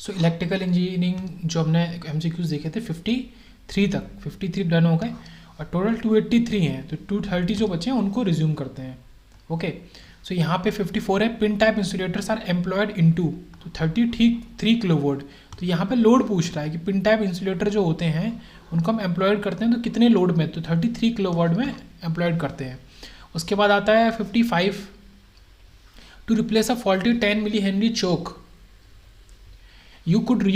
So electrical engineering जो हमने MCQs देखे थे 53 तक, 53 डन हो गए और टोटल 283 हैं, तो 230 जो बचे हैं उनको रिज्यूम करते हैं। ओके, सो यहाँ पे 54 है, pin type insulators are employed into, तो 33 किलोवोल्ट। तो यहाँ पे लोड पूछ रहा है कि पिन टाइप इंसुलेटर जो होते हैं उनको हम एम्प्लॉयड करते हैं तो कितने लोड में, तो 33 किलोवाट में एम्प्लॉयड करते हैं। उसके बाद आता है 55, to replace a faulty 10 millihenry choke you could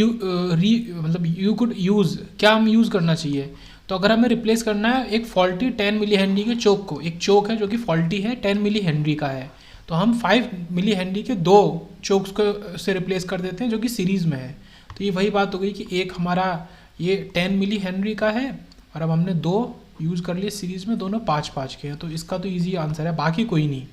use, क्या हम यूज़ करना चाहिए। तो अगर हमें रिप्लेस करना है एक फॉल्टी 10 मिली हेनरी के चोक को, एक चोक है जो कि फॉल्टी है 10 मिली हेनरी का है, तो हम 5 मिली हेनरी के 2 चोक्स को से रिप्लेस कर देते हैं जो कि सीरीज़ में है। तो ये वही बात हो गई कि एक हमारा ये 10 मिली हेनरी का है और अब हमने 2 यूज़ कर लिए सीरीज़ में, दोनों 5-5 के हैं, तो इसका तो ईजी आंसर है, बाकी कोई नहीं।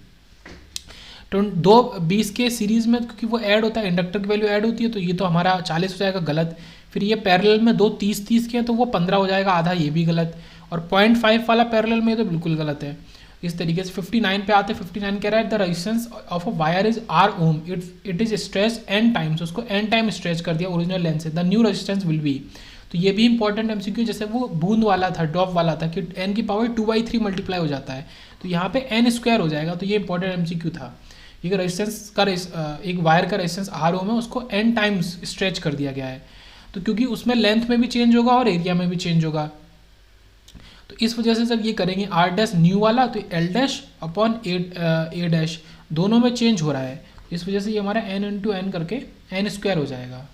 तो 2 20 के सीरीज़ में क्योंकि वो ऐड होता है, इंडक्टर की वैल्यू ऐड होती है, तो ये तो हमारा 40 हो जाएगा गलत। फिर ये पैरेलल में 2 30-30 के हैं तो वो 15 हो जाएगा आधा, ये भी गलत। और 0.5 वाला पैरेलल में तो बिल्कुल गलत है। इस तरीके से 59 पे आते हैं। 59 कह रहा है the resistance of a wire is R ohm, it is stretch n times, उसको n टाइम स्ट्रेच कर दिया ओरिजिनल लेंथ से, the new resistance will be. तो ये भी इंपॉर्टेंट MCQ, जैसे वो बूंद वाला था, ड्रॉप वाला था कि n की पावर 2/3 मल्टीप्लाई हो जाता है, तो यहाँ पे n स्क्वायर हो जाएगा, तो ये इंपॉर्टेंट MCQ था। ये रेजिस्टेंस का एक वायर का रेजिस्टेंस R ओम है, उसको n टाइम्स स्ट्रेच कर दिया गया है, तो क्योंकि उसमें लेंथ में भी चेंज होगा और एरिया में भी चेंज होगा, तो इस वजह से जब ये करेंगे R डैश न्यू वाला, तो L dash upon A dash दोनों में चेंज हो रहा है, इस वजह से ये हमारा n इंटू एन करके n स्क्वायर हो जाएगा।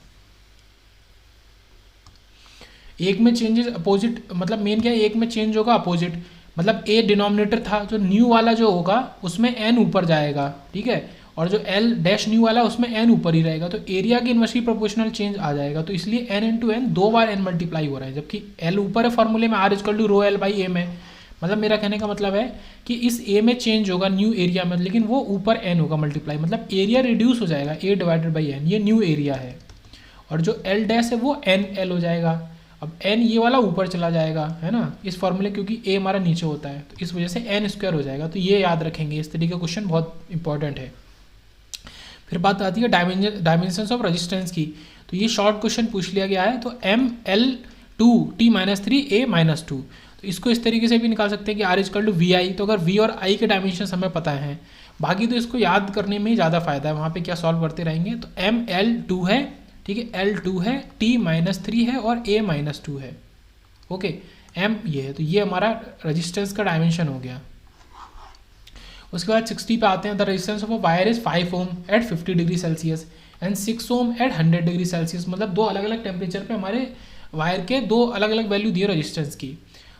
एक में चेंजेस अपोजिट, मतलब मेन क्या है, एक में चेंज होगा अपोजिट, मतलब A डिनोमिनेटर था, जो न्यू वाला जो होगा उसमें n ऊपर जाएगा, ठीक है, और जो L डैश न्यू वाला उसमें n ऊपर ही रहेगा, तो एरिया की इन्वर्सली प्रोपोर्शनल चेंज आ जाएगा, तो इसलिए n इंटू एन 2 बार n मल्टीप्लाई हो रहा है, जबकि L ऊपर है फॉर्मूले में, R equal to rho L by A में। मतलब मेरा कहने का मतलब है कि इस A में चेंज होगा न्यू एरिया में, लेकिन वो ऊपर n होगा मल्टीप्लाई, मतलब एरिया रिड्यूस हो जाएगा A डिवाइडेड बाई n, ये न्यू एरिया है, और जो L डैश है वो NL हो जाएगा। अब n ये वाला ऊपर चला जाएगा, है ना, इस फॉर्मूले, क्योंकि a हमारा नीचे होता है, तो इस वजह से n स्क्वायर हो जाएगा। तो ये याद रखेंगे, इस तरीके का क्वेश्चन बहुत इंपॉर्टेंट है। फिर बात आती है डायमेंशंस ऑफ रेजिस्टेंस की, तो ये शॉर्ट क्वेश्चन पूछ लिया गया है। तो ML2T-3A-2, तो इसको इस तरीके से भी निकाल सकते हैं कि R इजकल टू VI, तो अगर V और I के डायमेंशन हमें पता है, बाकी तो इसको याद करने में ही ज़्यादा फायदा है, वहाँ पे क्या सॉल्व करते रहेंगे। तो ML2 है, ठीक है, L2 है, T-3 है और A-2 है, ओके, M ये है, तो ये हमारा रेजिस्टेंस का डायमेंशन हो गया। उसके बाद 60 पे आते हैं, the resistance of a wire is 5 ohm at 50 degree Celsius and 6 ohm at 100 degree Celsius, मतलब 2 अलग अलग टेम्परेचर पे हमारे वायर के 2 अलग अलग वैल्यू दिए रेजिस्टेंस की।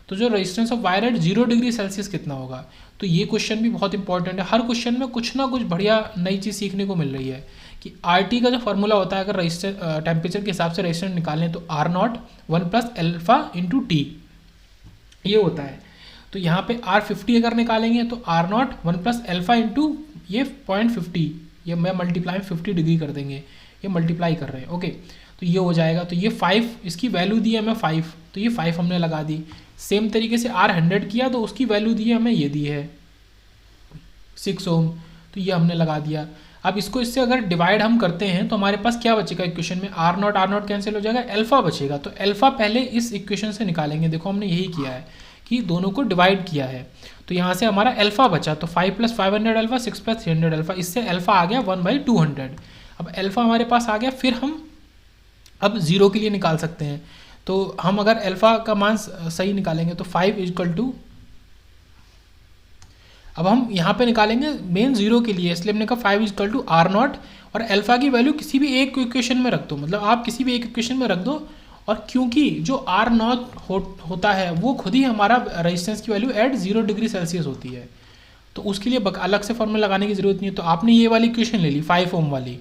तो जो resistance of wire eight 0 degree Celsius कितना होगा, तो ये क्वेश्चन भी बहुत इंपॉर्टेंट है। हर क्वेश्चन में कुछ ना कुछ बढ़िया नई चीज़ सीखने को मिल रही है कि RT का जो फॉर्मूला होता है, अगर रेजिस्टेंस टेम्परेचर के हिसाब से रेजिस्टेंस निकालें तो R0 1 plus alpha into T ये होता है। तो यहाँ पे R50 अगर निकालेंगे तो R0 1 प्लस अल्फा इंटू ये 0.50, ये मैं मल्टीप्लाई 50 डिग्री कर देंगे, ये मल्टीप्लाई कर रहे हैं, ओके, तो ये हो जाएगा। तो ये 5, इसकी वैल्यू दी है हमें 5, तो ये 5 हमने लगा दी। सेम तरीके से R100 किया तो उसकी वैल्यू दी है हमें, ये दी है 6 ओम, तो ये हमने लगा दिया। अब इसको इससे अगर डिवाइड हम करते हैं तो हमारे पास क्या बचेगा इक्वेशन में, R0 कैंसिल हो जाएगा, अल्फा बचेगा। तो अल्फा पहले इस इक्वेशन से निकालेंगे, देखो हमने यही किया है कि दोनों को डिवाइड किया है, तो यहाँ से हमारा अल्फा बचा, तो 5 + 500 अल्फा, 6 + 300 अल्फा, इससे अल्फा आ गया 1/200। अब अल्फा हमारे पास आ गया, फिर हम अब 0 के लिए निकाल सकते हैं। तो हम अगर अल्फा का मान सही निकालेंगे तो 5 इक्वल टू, अब हम यहाँ पे निकालेंगे मेन 0 के लिए, इसलिए हमने कहा 5 इक्वल टू R0, और अल्फा की वैल्यू किसी भी एक इक्वेशन में रख दो, मतलब आप किसी भी एक इक्वेशन में रख दो, और क्योंकि जो R0 होता है वो खुद ही हमारा रेजिस्टेंस की वैल्यू एट 0 डिग्री सेल्सियस होती है, तो उसके लिए अलग से फॉर्मूला लगाने की ज़रूरत नहीं है। तो आपने ये वाली इक्वेशन ले ली 5 ओम वाली,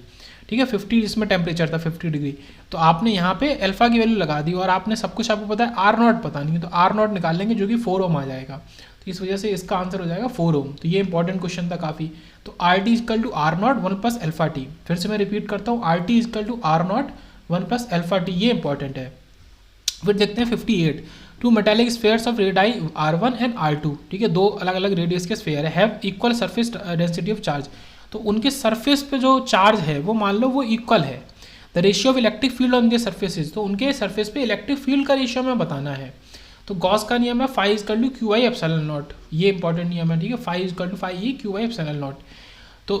ठीक है, 50 इसमें टेम्परेचर था 50 डिग्री, तो आपने यहाँ पे अल्फा की वैल्यू लगा दी, और आपने सब कुछ आपको पता है, R0 पता नहीं है, तो R0 निकाल लेंगे जो कि 4 ओम आ जाएगा, तो इस वजह से इसका आंसर हो जाएगा 4 ओम। तो ये इंपॉर्टेंट क्वेश्चन था काफ़ी। तो RT equal to R0 1 plus alpha T, फिर से मैं रिपीट करता हूँ, RT equal to R0 1 plus alpha T, ये इंपॉर्टेंट है। फिर देखते हैं 58, 2 metallic spheres of radii R1 and R2, ठीक है, 2 अलग अलग रेडियस के स्फेयर है, have equal surface density of charge, तो उनके सरफेस पे जो चार्ज है वो मान लो वो इक्वल है। The ratio of electric field on the surfaces, तो उनके सरफेस पे इलेक्ट्रिक फील्ड का रेशियो हमें बताना है। तो गॉस का नियम है phi is equal to Q I epsilon naught, ये इंपॉर्टेंट नियम है, ठीक है, phi is equal to phi E Q I epsilon naught. तो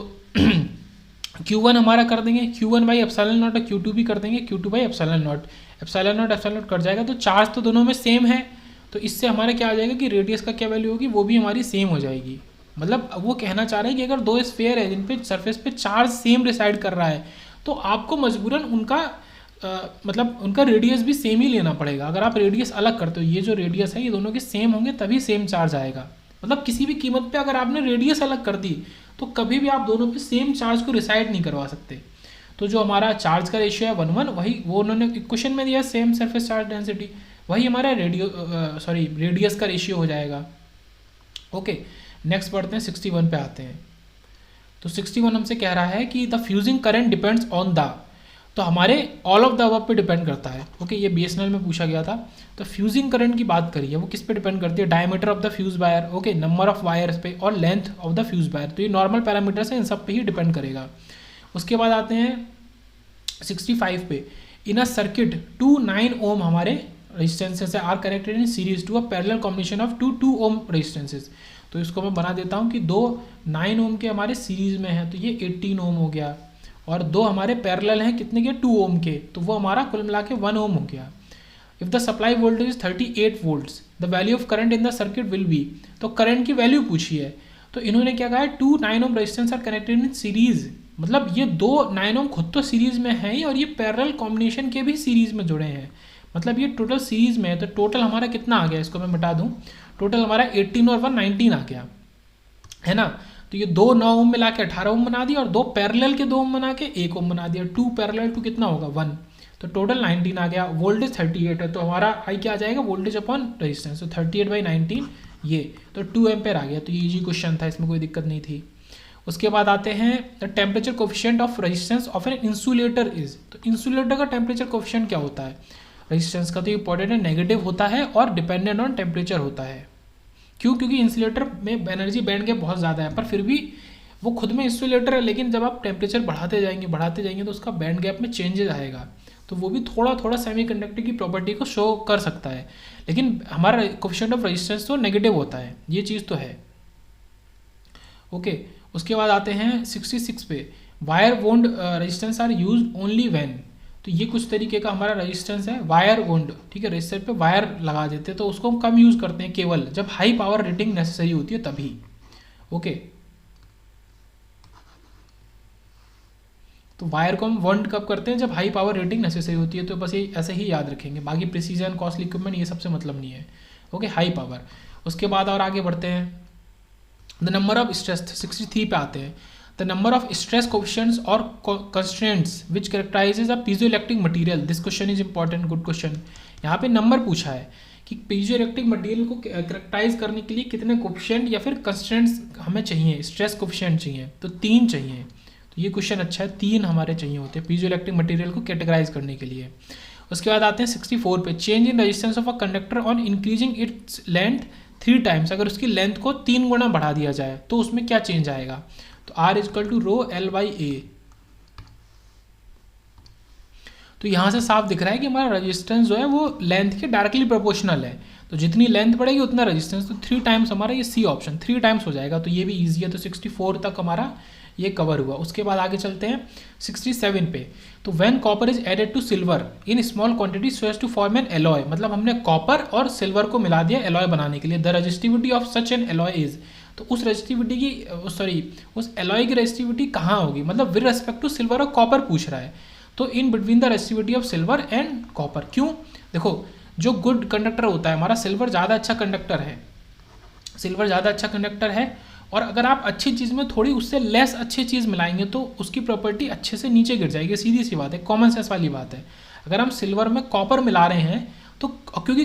Q1 हमारा कर देंगे Q1 बाई एप्सिलॉन नॉट, और Q2 भी कर देंगे Q2 by epsilon not. Epsilon not cut जाएगा, तो चार्ज तो दोनों में सेम है, तो इससे हमारा क्या आ जाएगा कि रेडियस का क्या वैल्यू होगी, वो भी हमारी सेम हो जाएगी। मतलब वो कहना चाह रहे हैं कि अगर दो स्फीयर है जिन पे सरफेस पे चार्ज सेम रिसाइड कर रहा है, तो आपको मजबूरन उनका मतलब उनका रेडियस भी सेम ही लेना पड़ेगा। अगर आप रेडियस अलग करते हो, ये जो रेडियस है ये दोनों के सेम होंगे तभी सेम चार्ज आएगा। मतलब किसी भी कीमत पे अगर आपने रेडियस अलग कर दी तो कभी भी आप दोनों पे सेम चार्ज को रिसाइड नहीं करवा सकते। तो जो हमारा चार्ज का रेशियो है 1:1, वही वो उन्होंने इक्वेशन में दिया सेम सरफेस चार्ज डेंसिटी, वही हमारा रेडियस का रेशियो हो जाएगा। ओके, नेक्स्ट बढ़ते हैं 61 पे आते हैं। तो 61 हमसे कह रहा है कि the fusing current depends on the, तो हमारे ऑल ऑफ द अबव पे डिपेंड करता है। ओके, ये बीएसएनएल में पूछा गया था। तो फ्यूजिंग करंट की बात करिए, वो किस पे डिपेंड करती है, diameter of the fuse wire, okay, number of wires पे, और length of the fuse wire. तो ये नॉर्मल पैरामीटर्स हैं, इन सब पे ही डिपेंड करेगा। उसके बाद आते हैं 65 पे। इन अ सर्किट 2 9 ओम हमारे resistances are connected in series to a parallel combination of 2 ohm resistances. तो इसको मैं बना देता हूँ कि दो 9 ओम के हमारे सीरीज में है, तो ये 18 ओम हो गया, और दो हमारे पैरेलल हैं कितने के, 2 ओम के, तो वो हमारा कुल मिला के 1 ओम हो गया। If the supply voltage is 38 volts the value of current in the circuit will be, तो करंट की वैल्यू पूछी है। तो इन्होंने क्या कहा है, 2 9 ohm resistance R connected in series, मतलब ये दो 9 ओम खुद तो सीरीज में है ही, और ये पैरेलल कॉम्बिनेशन के भी सीरीज में जुड़े हैं, मतलब ये टोटल सीरीज में है। तो टोटल हमारा कितना आ गया, इसको मैं मिटा दूं, टोटल हमारा 18 और 1 19 आ गया, है ना। तो ये दो 9 ओम मिला के 18 ओम बना दिया, और दो पैरेलल के 2 ओम बना के 1 ओम बना दिया। 2 पैरेलल टू कितना होगा 1, तो टोटल 19 आ गया। वोल्टेज 38 है, तो हमारा आई क्या आ जाएगा, वोल्टेज अपॉन रेजिस्टेंस, तो 38/19 ये, तो 2 एम्पेयर आ गया। तो ये इजी क्वेश्चन था, इसमें कोई दिक्कत नहीं थी। उसके बाद आते हैं the temperature coefficient of resistance of an insulator is, तो इंसुलेटर का टेम्परेचर कोफिशिएंट क्या होता है, रेजिस्टेंस का तो इंपॉर्टेंट है, नेगेटिव होता है और डिपेंडेंट ऑन टेम्परेचर होता है। क्यों, क्योंकि इंसुलेटर में एनर्जी बैंड गैप बहुत ज़्यादा है, पर फिर भी वो खुद में इंसुलेटर है, लेकिन जब आप टेम्परेचर बढ़ाते जाएंगे तो उसका बैंड गैप में चेंजेस आएगा, तो वो भी थोड़ा थोड़ा सेमीकंडक्टर की प्रॉपर्टी को शो कर सकता है, लेकिन हमारा कोफिशिएंट ऑफ रेजिस्टेंस तो नेगेटिव होता है, ये चीज़ तो है। ओके, उसके बाद आते हैं 66 पे। Wire wound resistance R use only when, तो ये कुछ तरीके का हमारा रेजिस्टेंस है, वायर वोंड, ठीक है, रेजिस्टर पे वायर लगा देते हैं, तो उसको हम कम यूज़ करते हैं केवल जब हाई पावर रेटिंग नेसेसरी होती है तभी। ओके, तो वायर को हम वोंड कब करते हैं, जब हाई पावर रेटिंग नेसेसरी होती है, तो बस ये ऐसे ही याद रखेंगे, बाकी प्रिसीजन कॉस्टली इक्विपमेंट ये सबसे मतलब नहीं है। Okay, high power. उसके बाद और आगे बढ़ते हैं, द नंबर ऑफ स्ट्रेस 63 पे आते हैं। The number of stress coefficients और constraints which characterises a piezoelectric material, this question is important, good question. यहाँ पे नंबर पूछा है कि पीजोइलेक्ट्रिक मटेरियल को कैरेक्टराइज करने के लिए कितने कोफिशिएंट या फिर कंस्ट्रेंट्स हमें चाहिए, स्ट्रेस कोफिशिएंट चाहिए, तो 3 चाहिए। तो ये क्वेश्चन अच्छा है, 3 हमारे चाहिए होते हैं पीजोइलेक्ट्रिक मटेरियल को कैटेगराइज करने के लिए। उसके बाद आते हैं 64 पे। Change in resistance of a conductor on increasing its length 3 times, अगर उसकी लेंथ को 3 गुना बढ़ा दिया जाए तो उसमें क्या चेंज आएगा, तो R equal to row L/A। तो यहाँ से साफ दिख रहा है कि हमारा रेजिस्टेंस जो है वो लेंथ के डायरेक्टली प्रोपोर्शनल है, तो जितनी लेंथ बढ़ेगी उतना रेजिस्टेंस, तो 3 टाइम्स हमारा ये सी ऑप्शन 3 टाइम्स हो जाएगा, तो ये भी ईजी है। तो 64 तक हमारा ये कवर हुआ। उसके बाद आगे चलते हैं 67 पे। तो when copper is added to silver in small quantity so as to form an alloy, मतलब हमने कॉपर और सिल्वर को मिला दिया एलॉय बनाने के लिए। The resistivity of such an alloy is, तो उस रेजिस्टिविटी की उस एलॉय की रेजिस्टिविटी कहाँ होगी, मतलब विद रेस्पेक्ट टू सिल्वर और कॉपर पूछ रहा है, तो in between the resistivity of silver and copper. क्यों, देखो जो गुड कंडक्टर होता है हमारा, सिल्वर ज़्यादा अच्छा कंडक्टर है, सिल्वर ज़्यादा अच्छा कंडक्टर है, और अगर आप अच्छी चीज़ में थोड़ी उससे लेस अच्छी चीज़ मिलाएंगे तो उसकी प्रॉपर्टी अच्छे से नीचे गिर जाएगी, सीधी सी बात है, कॉमन सेंस वाली बात है। अगर हम सिल्वर में कॉपर मिला रहे हैं तो क्योंकि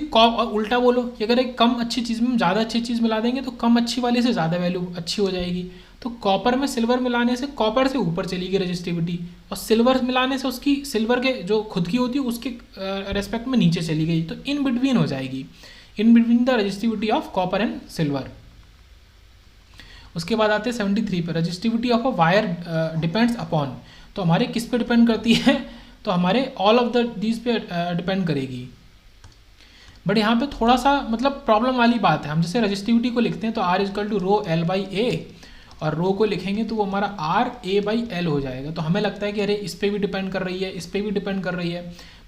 उल्टा बोलो कि अगर एक कम अच्छी चीज़ में ज़्यादा अच्छी चीज़ मिला देंगे तो कम अच्छी वाली से ज़्यादा वैल्यू अच्छी हो जाएगी। तो कॉपर में सिल्वर मिलाने से कॉपर से ऊपर चलेगी रेजिस्टिविटी, और सिल्वर मिलाने से उसकी सिल्वर के जो खुद की होती है उसके रेस्पेक्ट में नीचे चली गई, तो इन बिटवीन हो जाएगी, in between the resistivity of copper and silver. उसके बाद आते हैं 73 पर। Resistivity of a wire depends upon, तो हमारे किस पे डिपेंड करती है, तो हमारे ऑल ऑफ द दीज पे डिपेंड करेगी। बट यहाँ पे थोड़ा सा मतलब प्रॉब्लम वाली बात है, हम जैसे रजिस्टिविटी को लिखते हैं तो R equal to rho L by A, और रो को लिखेंगे तो वो हमारा R A बाई L हो जाएगा। तो हमें लगता है कि अरे इस पर भी डिपेंड कर रही है, इस पर भी डिपेंड कर रही है,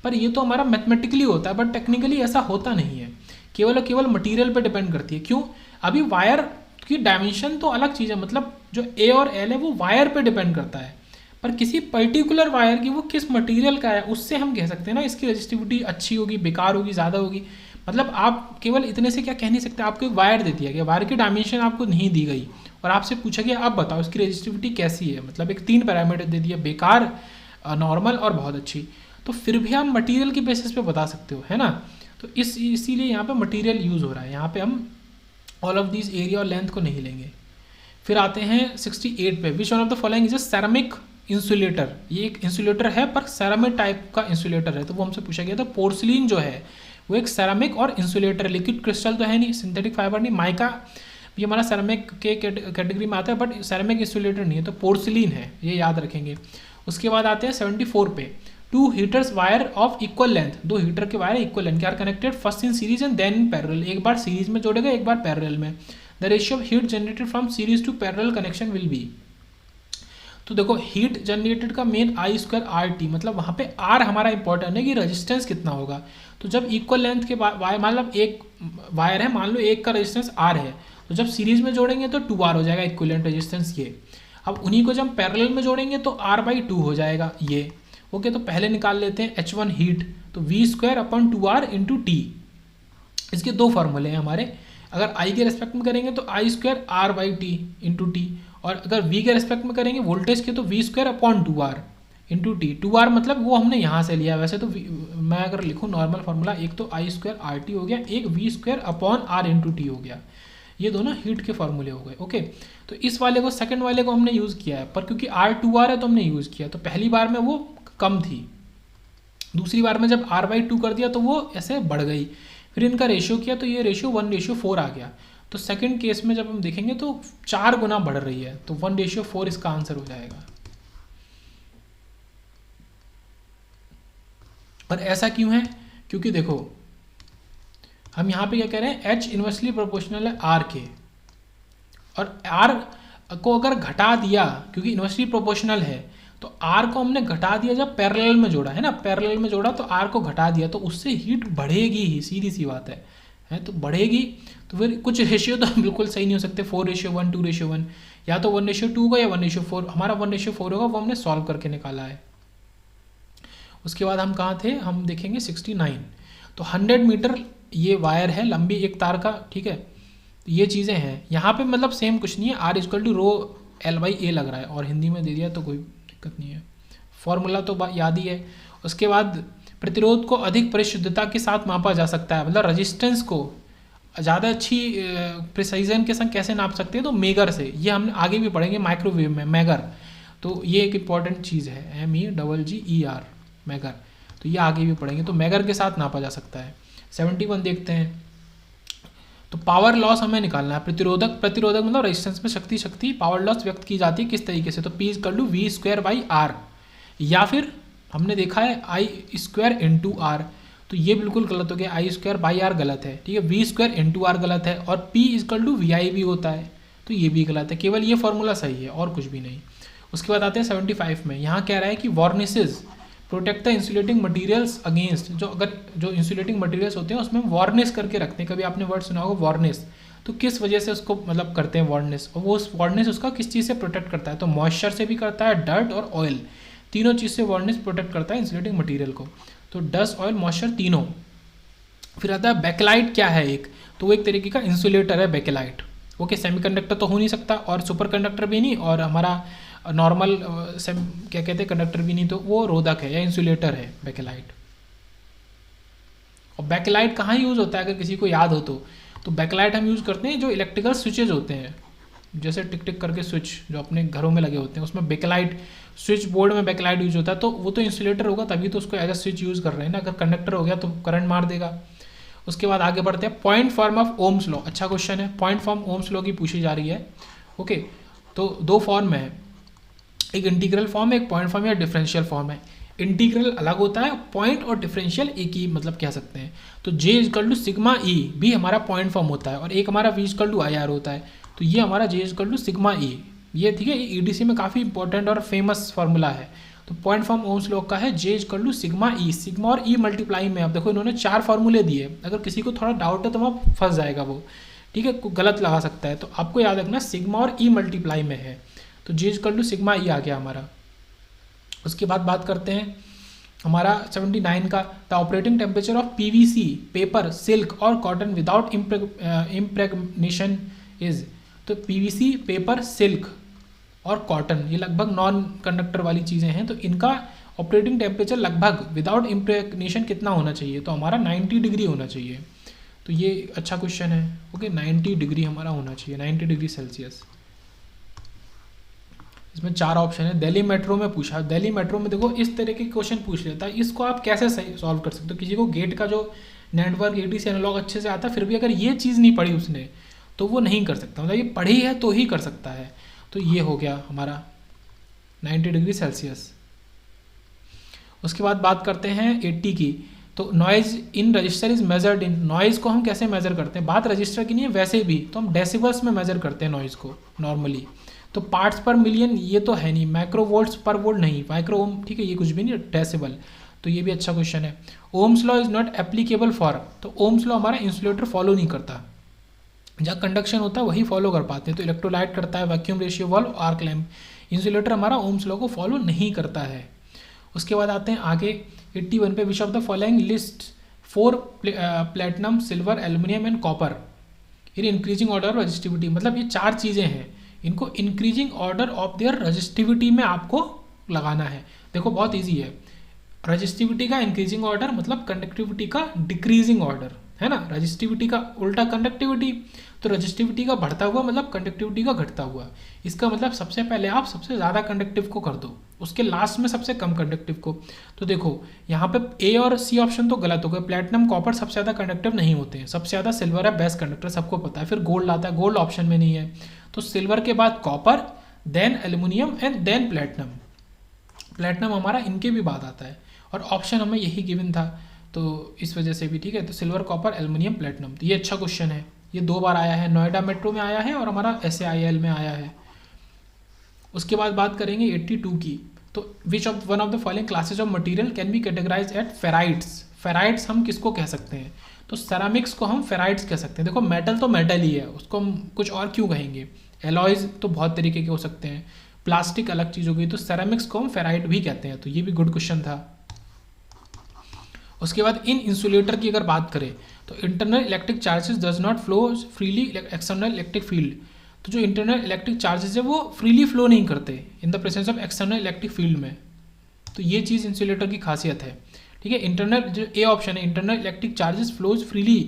पर ये तो हमारा मैथमेटिकली होता है, बट टेक्निकली ऐसा होता नहीं है, केवल और केवल मटीरियल पर डिपेंड करती है। क्यों? अभी वायर की डायमेंशन तो अलग चीज़ है, मतलब जो A और L है वो वायर पे डिपेंड करता है, पर किसी पर्टिकुलर वायर की वो किस मटेरियल का है उससे हम कह सकते हैं ना इसकी रजिस्टिविटी अच्छी होगी, बेकार होगी, ज़्यादा होगी। मतलब आप केवल इतने से क्या कह नहीं सकते, आपको एक वायर दे दिया गया, वायर की डायमेंशन आपको नहीं दी गई और आपसे पूछा गया आप बताओ इसकी रजिस्टिविटी कैसी है, मतलब एक 3 पैरामीटर दे दिया, बेकार, नॉर्मल और बहुत अच्छी, तो फिर भी हम मटेरियल की बेसिस पे बता सकते हो, है ना। तो इसीलिए यहाँ पे मटेरियल यूज़ हो रहा है, यहाँ पे हम ऑल ऑफ दिस एरिया और लेंथ को नहीं लेंगे। फिर आते हैं 68 पे, which one of the following is a ceramic insulator. ये एक इंसुलेटर है पर सेरामिक टाइप का इंसुलेटर है, तो वो हमसे पूछा गया था। पोर्सिलिन जो है वो एक सेरामिक और इंसुलेटर, लिक्विड क्रिस्टल तो है नहीं, सिंथेटिक फाइबर नहीं, माइका ये हमारा सेरामिक के कैटेगरी में आता है, बट सेरामिक इंसुलेटर नहीं है, तो पोर्सिलिन है, ये याद रखेंगे। उसके बाद आते हैं 74 पे, 2 heaters wire of equal length, 2 heater के वायर इक्वल लेंथ के are connected first in series and then in parallel, एक बार सीरीज में जोड़ेगा एक बार पैरेलल में। The ratio of heat generated from series to parallel connection will be. तो देखो हीट जनरेटेड का main I square R T, मतलब वहाँ पे आर हमारा इंपॉर्टेंट है कि रेजिस्टेंस कितना होगा। तो जब इक्वल लेंथ के वायर, मतलब एक वायर है, मान लो एक का रेजिस्टेंस आर है, तो जब सीरीज में जोड़ेंगे तो 2R हो जाएगा इक्विवेलेंट रेजिस्टेंस ये। अब उन्हीं को जब पैरेलल में जोड़ेंगे तो R/2 हो जाएगा ये। ओके, तो पहले निकाल लेते हैं H1 हीट, तो V²/2R इंटू टी। इसके 2 फॉर्मूले हैं हमारे, अगर I के रेस्पेक्ट में करेंगे तो I²R/T इंटू टी, और अगर V के रेस्पेक्ट में करेंगे वोल्टेज के तो V²/2R इंटू टी। 2R मतलब वो हमने यहाँ से लिया है, वैसे तो मैं अगर लिखूँ नॉर्मल फार्मूला, एक तो I²RT हो गया, एक V²/R इंटू टी हो गया, ये दोनों हीट के फॉर्मूले हो गए। ओके, तो इस वाले को, सेकंड वाले को हमने यूज़ किया है, पर क्योंकि R2R है तो हमने यूज़ किया, तो पहली बार में वो कम थी, दूसरी बार में जब R/2 कर दिया तो वो ऐसे बढ़ गई, फिर इनका रेशियो किया तो ये रेशियो 1:4 आ गया। तो सेकंड केस में जब हम देखेंगे तो 4 गुना बढ़ रही है, तो 1:4 इसका आंसर हो जाएगा। पर ऐसा क्यों है? क्योंकि देखो हम यहाँ पे क्या कह रहे हैं, H इन्वर्सली प्रोपोर्शनल है R के, और R को अगर घटा दिया, क्योंकि इन्वर्सली प्रोपोर्शनल है, तो R को हमने घटा दिया जब पैरेलल में जोड़ा है ना, पैरेलल में जोड़ा तो R को घटा दिया, तो उससे हीट बढ़ेगी ही, सीधी सी बात है तो बढ़ेगी। तो फिर कुछ रेशियो तो बिल्कुल सही नहीं हो सकते, 4:1, 2:1, या तो 1:2 होगा या 1:4, हमारा 1:4 होगा, वो हमने सॉल्व करके निकाला है। उसके बाद हम कहाँ थे, हम देखेंगे 69। तो 100 मीटर ये वायर है लंबी एक तार का, ठीक है, ये चीज़ें हैं यहाँ पे, मतलब सेम कुछ नहीं है, R equal to row L/A लग रहा है, और हिंदी में दे दिया तो कोई दिक्कत नहीं है, फॉर्मूला तो याद ही है। उसके बाद प्रतिरोध को अधिक परिशुद्धता के साथ मापा जा सकता है, मतलब रजिस्टेंस को ज़्यादा अच्छी प्रिसाइजन के संग कैसे नाप सकते हैं, तो मेगर से, ये हम आगे भी पढ़ेंगे माइक्रोवेव में, मेगर, तो ये एक इम्पॉर्टेंट चीज़ है, MEGGER, मेगर, तो ये आगे भी पढ़ेंगे, तो मेगर के साथ नापा जा सकता है। 71 देखते हैं, तो पावर लॉस हमें निकालना है, प्रतिरोधक मतलब रेजिस्टेंस में शक्ति पावर लॉस व्यक्त की जाती है किस तरीके से, तो P=V²/R, या फिर हमने देखा है I² R, तो ये बिल्कुल गलत हो गया, I² गलत है, ठीक है, V² गलत है, और P=VI भी होता है, तो ये भी गलत है, केवल ये फॉर्मूला सही है और कुछ भी नहीं। उसके बाद आते हैं 75 में, यहाँ कह रहा है कि varnishes protect the insulating materials against, जो इंसुलेटिंग मटेरियल्स होते हैं उसमें वार्निश करके रखते हैं, कभी आपने वर्ड सुना होगा वार्निश, तो किस वजह से उसको मतलब करते हैं वार्निश, और वो उस वार्निश उसका किस चीज़ से प्रोटेक्ट करता है, तो मॉइस्चर से भी करता है, डर्ट और ऑयल, तीनों चीज़ से वार्निश प्रोटेक्ट करता है इंसुलेटिंग मटेरियल को, तो डस्ट, ऑयल, मॉइस्चर तीनों। फिर आता है बैकलाइट, क्या है एक, तो वो एक तरीके का इंसुलेटर है बैकलाइट। ओके, सेमीकंडक्टर तो हो नहीं सकता, और सुपर कंडक्टर भी नहीं, और हमारा नॉर्मल क्या कहते हैं कंडक्टर भी नहीं, तो वो रोधक है या इंसुलेटर है बैकलाइट। और बैकलाइट कहाँ यूज़ होता है, अगर किसी को याद हो तो बैकलाइट हम यूज़ करते हैं जो इलेक्ट्रिकल स्विचेज होते हैं, जैसे टिक टिक करके स्विच जो अपने घरों में लगे होते हैं, उसमें बैकलाइट, स्विच बोर्ड में बैकलाइट यूज होता है, तो वो तो इंसुलेटर होगा, तभी तो उसको एज अ स्विच यूज़ कर रहे हैं ना, अगर कंडक्टर हो गया तो करंट मार देगा। उसके बाद आगे बढ़ते हैं, point form of Ohm's law, अच्छा क्वेश्चन है, पॉइंट फॉर्म ओम्स लॉ की पूछी जा रही है। ओके, तो 2 फॉर्म है, एक इंटीग्रल फॉर्म है, एक पॉइंट फॉर्म या डिफरेंशियल फॉर्म है। इंटीग्रल अलग होता है, पॉइंट और डिफरेंशियल एक ही मतलब कह सकते हैं। तो J is equal to sigma E भी हमारा पॉइंट फॉर्म होता है और एक हमारा V is equal to I R होता है। तो ये हमारा J is equal to sigma E, ये ठीक है, ये EDC में काफ़ी इंपॉर्टेंट और फेमस फार्मूला है। तो पॉइंट फॉर्म ओम्स लॉ का है J is equal to sigma E, sigma और ई मल्टीप्लाई में। अब देखो इन्होंने 4 फार्मूले दिए, अगर किसी को थोड़ा डाउट है तो वहाँ फंस जाएगा वो, ठीक है, गलत लगा सकता है। तो आपको याद रखना सिग्मा और ई मल्टीप्लाई में है। तो J is equal to sigma E आ गया हमारा। उसके बाद बात करते हैं हमारा 79 का, the operating temperature of PVC, paper, silk और कॉटन विदाउट इम्प्रेगनेशन इज। तो PVC, पेपर, सिल्क और कॉटन ये लगभग नॉन कंडक्टर वाली चीज़ें हैं, तो इनका ऑपरेटिंग टेम्परेचर लगभग विदाउट इम्प्रेगनेशन कितना होना चाहिए? तो हमारा 90 डिग्री होना चाहिए। तो ये अच्छा क्वेश्चन है। ओके, 90 डिग्री हमारा होना चाहिए, 90 डिग्री सेल्सियस। इसमें 4 ऑप्शन है। दिल्ली मेट्रो में पूछा, दिल्ली मेट्रो में देखो इस तरह के क्वेश्चन पूछ लेता है, इसको आप कैसे सही सॉल्व कर सकते हो? किसी को गेट का जो नेटवर्क ADC एनालॉग अच्छे से आता है, फिर भी अगर ये चीज़ नहीं पढ़ी उसने तो वो नहीं कर सकता, मतलब ये पढ़ी है तो ही कर सकता है। तो ये हो गया हमारा 90 डिग्री सेल्सियस। उसके बाद बात करते हैं 80 की। तो noise in register is measured in, noise को हम कैसे मेजर करते हैं? बात रजिस्टर की नहीं है, वैसे भी तो हम डेसिबल्स में मेजर करते हैं नॉइज़ को नॉर्मली। तो पार्ट्स पर मिलियन ये तो है नहीं, माइक्रोवोल्ट्स पर वोल्ट नहीं, माइक्रो ओम, ठीक है, ये कुछ भी नहीं, डेसिबल। तो ये भी अच्छा क्वेश्चन है। Ohm's law is not applicable for, तो ओम्स लॉ हमारा इंसुलेटर फॉलो नहीं करता, जहाँ कंडक्शन होता है वही फॉलो कर पाते हैं। तो इलेक्ट्रोलाइट करता है, vacuum ratio valve, arc lamp. Insulator हमारा ओम्स लॉ को फॉलो नहीं करता है। उसके बाद आते हैं आगे 81 पे, which of the following list 4 platinum, silver, aluminium and copper in increasing order of resistivity. मतलब ये 4 चीज़ें हैं, इनको increasing order of their resistivity में आपको लगाना है। देखो बहुत ईजी है, रजिस्टिविटी का इंक्रीजिंग ऑर्डर मतलब कंडक्टिविटी का डिक्रीजिंग ऑर्डर, है ना। रजिस्टिविटी का उल्टा कंडक्टिविटी, तो रजिस्टिविटी का बढ़ता हुआ मतलब कंडक्टिविटी का घटता हुआ। इसका मतलब सबसे पहले आप सबसे ज़्यादा कंडक्टिव को कर दो, उसके लास्ट में सबसे कम कंडक्टिव को। तो देखो यहाँ पे A और C ऑप्शन तो गलत हो गए, प्लेटिनम कॉपर सबसे ज़्यादा कंडक्टिव नहीं होते हैं, सबसे ज़्यादा सिल्वर है बेस्ट कंडक्टर, सबको पता है। फिर गोल्ड आता है, गोल्ड ऑप्शन में नहीं है, तो सिल्वर के बाद copper, then aluminium and then platinum. Platinum हमारा इनके भी बाद आता है और ऑप्शन हमें यही गिवन था, तो इस वजह से भी ठीक है। तो सिल्वर, कॉपर, एल्यूमिनियम, प्लेटिनम, तो ये अच्छा क्वेश्चन है। ये 2 बार आया है, नोएडा मेट्रो में आया है और हमारा SAIL में आया है। उसके बाद बात करेंगे 82 की। तो which of one of the following classes of material can be categorise at ferrites. Ferrites हम किसको कह सकते हैं? तो सेरामिक्स को हम फेराइट्स कह सकते हैं। देखो मेटल तो मेटल ही है, उसको हम कुछ और क्यों कहेंगे? एलॉयज तो बहुत तरीके के हो सकते हैं, प्लास्टिक अलग चीज़ हो गई, तो सेरामिक्स को हम फेराइट भी कहते हैं। तो ये भी गुड क्वेश्चन था। उसके बाद इन इंसुलेटर की अगर बात करें तो internal electric charges does not flow freely external electric field. तो जो इंटरनल इलेक्ट्रिक चार्जेस है वो फ्रीली फ्लो नहीं करते in the presence of external electric field में। तो ये चीज़ इंसुलेटर की खासियत है, ठीक है। इंटरनल जो A ऑप्शन है, internal electric charges flows freely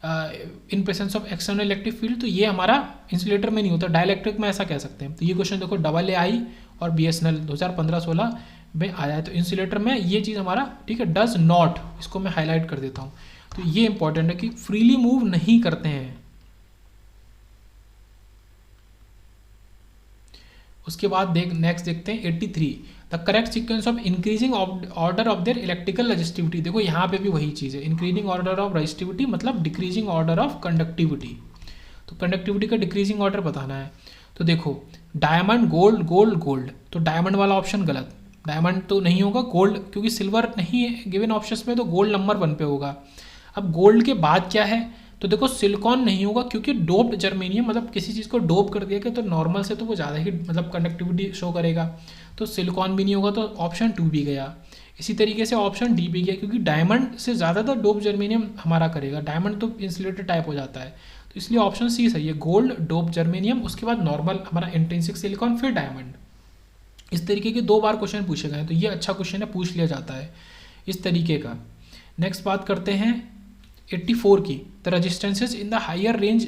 in presence of external electric field, तो ये हमारा इंसुलेटर में नहीं होता, डाइलेक्ट्रिक में ऐसा कह सकते हैं। तो ये क्वेश्चन देखो AAI और BSNL 2015-16 में आया है। तो इंसुलेटर में ये चीज़ हमारा ठीक है डज नॉट, इसको मैं हाईलाइट कर देता हूँ। तो ये इंपॉर्टेंट है कि फ्रीली मूव नहीं करते हैं। उसके बाद नेक्स्ट देखते हैं 83, the correct sequence of increasing order of their electrical resistivity. देखो यहाँ पे भी वही चीज़ है, इंक्रीजिंग ऑर्डर ऑफ रजिस्टिविटी मतलब डिक्रीजिंग ऑर्डर ऑफ कंडक्टिविटी। तो कंडक्टिविटी का डिक्रीजिंग ऑर्डर बताना है। तो देखो डायमंड, गोल्ड, गोल्ड, गोल्ड, तो डायमंड वाला ऑप्शन गलत, डायमंड तो नहीं होगा, गोल्ड क्योंकि सिल्वर नहीं है गिवन ऑप्शंस में, तो गोल्ड नंबर 1 पे होगा। अब गोल्ड के बाद क्या है? तो देखो सिलिकॉन नहीं होगा क्योंकि डोप्ड जर्मेनियम, मतलब किसी चीज़ को डोप कर दिया गया तो नॉर्मल से तो वो ज़्यादा ही मतलब कंडक्टिविटी शो करेगा, तो सिलिकॉन भी नहीं होगा, तो ऑप्शन 2 भी गया। इसी तरीके से ऑप्शन D भी गया क्योंकि डायमंड से ज़्यादातर डोप जर्मेनियम हमारा करेगा, डायमंड तो इंसुलेटेड टाइप हो जाता है, तो इसलिए ऑप्शन C सही है, गोल्ड, डोप जर्मेनियम, उसके बाद नॉर्मल हमारा इंट्रिंसिक सिलिकॉन, फिर डायमंड। इस तरीके के 2 बार क्वेश्चन पूछे गए हैं, तो ये अच्छा क्वेश्चन है, पूछ लिया जाता है इस तरीके का। नेक्स्ट बात करते हैं 84 की, the resistances in the higher range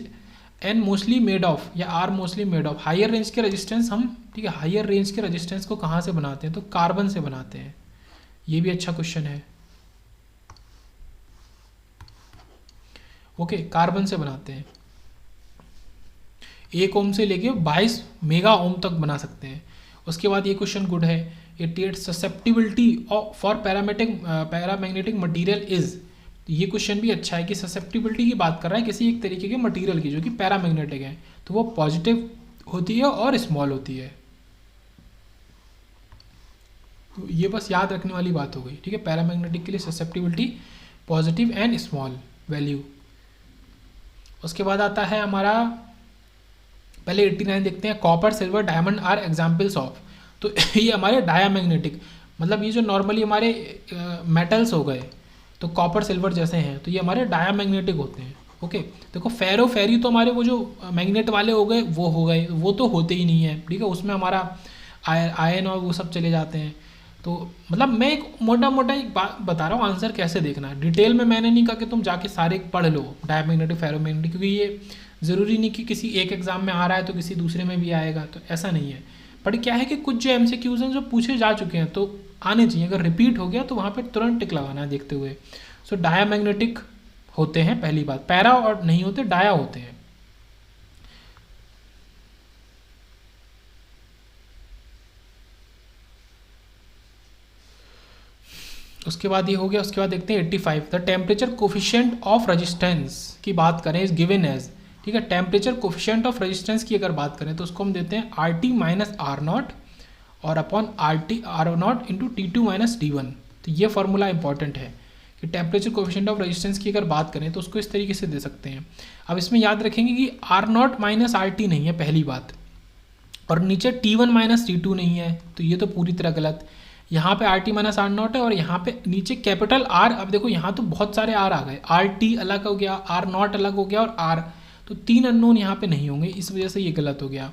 and mostly made of या are mostly made of. Higher range के रेजिस्टेंस हम ठीक है हायर रेंज के रेजिस्टेंस को कहाँ से बनाते हैं? तो कार्बन से बनाते हैं। ये भी अच्छा क्वेश्चन है। ओके, कार्बन से बनाते हैं, 1 ओम से लेके 22 मेगा ओम तक बना सकते हैं। उसके बाद ये क्वेश्चन गुड है 88 susceptibility for paramagnetic material is. ये क्वेश्चन भी अच्छा है कि ससेप्टिबिलिटी की बात कर रहा है किसी एक तरीके के मटेरियल की जो कि पैरामैग्नेटिक है, तो वो पॉजिटिव होती है और स्मॉल होती है। तो ये बस याद रखने वाली बात हो गई, ठीक है। पैरामैग्नेटिक के लिए susceptibility positive and small value. उसके बाद आता है हमारा, पहले 89 देखते हैं। Copper silver diamond are examples of. तो ये हमारे डायामैग्नेटिक, मतलब ये जो नॉर्मली हमारे मेटल्स हो गए तो कॉपर सिल्वर जैसे हैं, तो ये हमारे डायामैग्नेटिक होते हैं। ओके, देखो फेरो फेरी तो हमारे वो जो मैग्नेट वाले हो गए, वो तो होते ही नहीं है, ठीक है। उसमें हमारा आयन और वो सब चले जाते हैं। तो मतलब मैं एक मोटा मोटा एक बात बता रहा हूँ, आंसर कैसे देखना है। डिटेल में मैंने नहीं कहा कि तुम जाके सारे पढ़ लो डायमैग्नेटिक फेरोमैग्नेटिक, क्योंकि ये ज़रूरी नहीं कि किसी एक एग्जाम में आ रहा है तो किसी दूसरे में भी आएगा, तो ऐसा नहीं है। बट क्या है कि कुछ जो MCQs हैं जो पूछे जा चुके हैं तो आने चाहिए, अगर रिपीट हो गया तो वहाँ पे तुरंत टिक लगाना है देखते हुए। सो डायामैग्नेटिक होते हैं, पहली बात। पैरा और नहीं होते, डाया होते हैं। उसके बाद ये हो गया। उसके बाद देखते हैं 85, the temperature coefficient of resistance की बात करें इज गिवन एज, ठीक है। टेम्परेचर कोफिशिएंट ऑफ रेजिस्टेंस की अगर बात करें तो उसको हम देते हैं RT माइनस R0 और upon R0 into T2 minus T1। तो ये फॉर्मूला इंपॉर्टेंट है कि टेम्परेचर कोफिशिएंट ऑफ रेजिस्टेंस की अगर बात करें तो उसको इस तरीके से दे सकते हैं। अब इसमें याद रखेंगे कि R0 माइनस RT नहीं है पहली बात, और नीचे T1 माइनस T2 नहीं है, तो ये तो पूरी तरह गलत। यहाँ पे RT माइनस R0 है और यहाँ पे नीचे कैपिटल R। अब देखो यहाँ तो बहुत सारे R आ गए, RT अलग हो गया, R0 अलग हो गया और R, तो 3 अननोन यहाँ पे नहीं होंगे, इस वजह से ये गलत हो गया।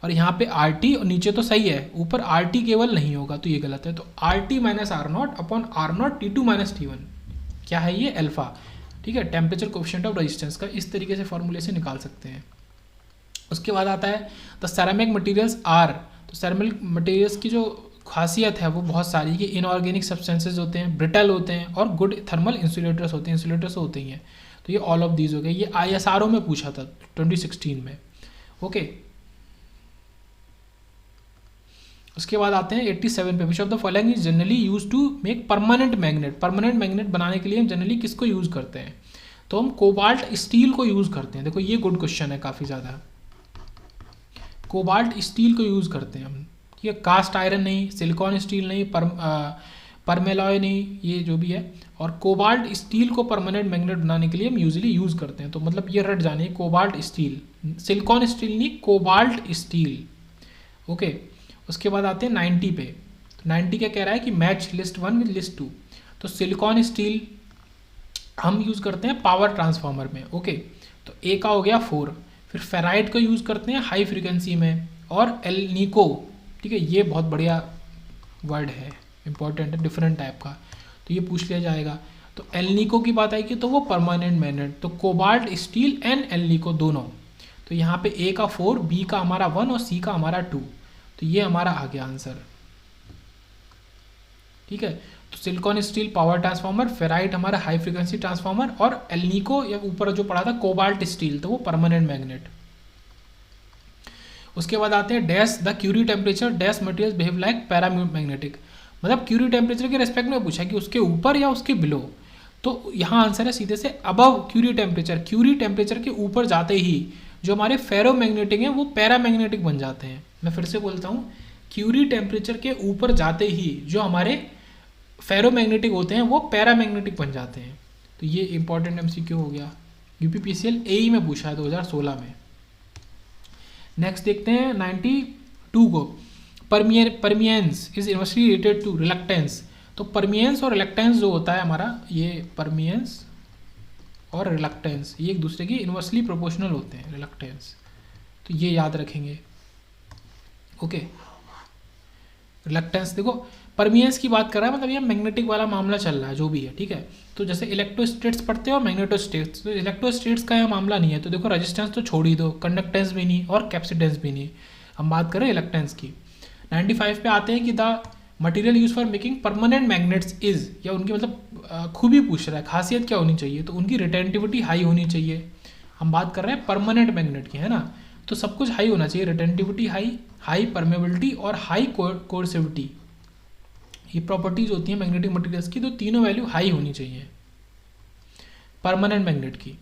और यहाँ पे RT और नीचे तो सही है, ऊपर RT केवल नहीं होगा, तो ये गलत है। तो RT minus R0 upon R0 T2 minus T1 क्या है, ये अल्फा, ठीक है। टेम्परेचर कोफिशिएंट ऑफ रेजिस्टेंस का इस तरीके से फॉर्मूले से निकाल सकते हैं। उसके बाद आता है द सेरामिक मटेरियल्स आर। तो सेरामिक मटेरियल्स की जो खासियत है वो बहुत सारी, कि इनऑर्गेनिक सब्सटेंसेज होते हैं, ब्रिटल होते हैं और गुड थर्मल इंसुलेटर्स होते हैं, इंसुलेटर्स होते ही हैं। तो ये ऑल ऑफ दीज हो गए। ये ISRO में पूछा था 2016 में। ओके, उसके बाद आते हैं 87 पे, which of the following is generally use to make permanent magnet. Permanent magnet बनाने के लिए हम जनरली किसको यूज़ करते हैं, तो हम कोबाल्ट स्टील को यूज़ करते हैं। देखो ये गुड क्वेश्चन है काफ़ी ज़्यादा, कोबाल्ट स्टील को यूज़ करते हैं हम, ठीक है। कास्ट आयरन नहीं, सिलिकॉन स्टील नहीं, परमेलॉय नहीं, ये जो भी है। और कोबाल्ट स्टील को परमानेंट मैग्नेट बनाने के लिए हम यूजुअली यूज़ करते हैं। तो मतलब ये रट जाने, कोबाल्ट स्टील, सिलिकॉन स्टील नहीं, कोबाल्ट स्टील। ओके, उसके बाद आते हैं 90 पे। तो 90 क्या कह रहा है कि मैच लिस्ट 1 विद लिस्ट 2। तो सिलिकॉन स्टील हम यूज़ करते हैं पावर ट्रांसफार्मर में। ओके, तो ए का हो गया 4। फिर फेराइट को यूज़ करते हैं हाई फ्रीक्वेंसी में, और एलनिको, ठीक है, ये बहुत बढ़िया वर्ड है, इंपॉर्टेंट है, डिफरेंट टाइप का, तो ये पूछ लिया जाएगा। तो एलनिको की बात आएगी तो वो परमानेंट मैग्नेट। तो कोबाल्ट स्टील एंड एलनिको दोनों। तो यहाँ पे ए का 4, बी का हमारा 1 और सी का हमारा 2। तो ये हमारा आ गया आंसर, ठीक है। तो silicon steel power transformer, ferrite हमारा हाई फ्रीक्वेंसी ट्रांसफार्मर, और एलनिको या ऊपर जो पढ़ा था कोबाल्ट स्टील, तो वो परमानेंट मैग्नेट। उसके बाद आते हैं dash the Curie temperature dash materials behave like paramagnetic. मतलब क्यूरी टेम्परेचर के रेस्पेक्ट में पूछा कि उसके ऊपर या उसके बिलो। तो यहाँ आंसर है सीधे से above Curie temperature. Curie temperature के ऊपर जाते ही जो हमारे फेरोमैग्नेटिक हैं वो पैरामैग्नेटिक बन जाते हैं। मैं फिर से बोलता हूँ, क्यूरी टेम्परेचर के ऊपर जाते ही जो हमारे फेरोमैग्नेटिक होते हैं वो पैरामैग्नेटिक बन जाते हैं। तो ये इंपॉर्टेंट MCQ हो गया, UPPCL AE में पूछा है 2016 में। नेक्स्ट देखते हैं 92 को, permeance is inversely related to reluctance. तो परमियंस और रिलक्टेंस जो होता है हमारा, ये परमियंस और रिलक्टेंस ये एक दूसरे की इनवर्सली प्रोपोर्शनल होते हैं, रिलक्टेंस, तो ये याद रखेंगे। ओके, रिलक्टेंस देखो परमियंस की बात कर रहा है, मतलब ये मैग्नेटिक वाला मामला चल रहा है जो भी है, ठीक है। तो जैसे इलेक्ट्रोस्टेट्स पढ़ते हैं और मैग्नेटोस्टेट्स, तो इलेक्ट्रोस्टेट्स का यह मामला नहीं है। तो देखो रेजिस्टेंस तो छोड़ ही दो, कंडक्टेंस भी नहीं और कैपेसिटेंस भी नहीं, हम बात करें इलेक्ट्रेंस की। 95 पे आते हैं कि the material use for making permanent magnets is, या उनकी मतलब खूबी पूछ रहा है, खासियत क्या होनी चाहिए, तो उनकी रिटेंटिविटी हाई होनी चाहिए। हम बात कर रहे हैं परमानेंट मैग्नेट की, है ना, तो सब कुछ हाई होना चाहिए, रिटेंटिविटी हाई, हाई परमेबिलिटी और हाई कोर्सिविटी। ये प्रॉपर्टीज होती हैं मैग्नेटिक मटेरियल्स की, तो तीनों वैल्यू हाई होनी चाहिए परमानेंट मैग्नेट की।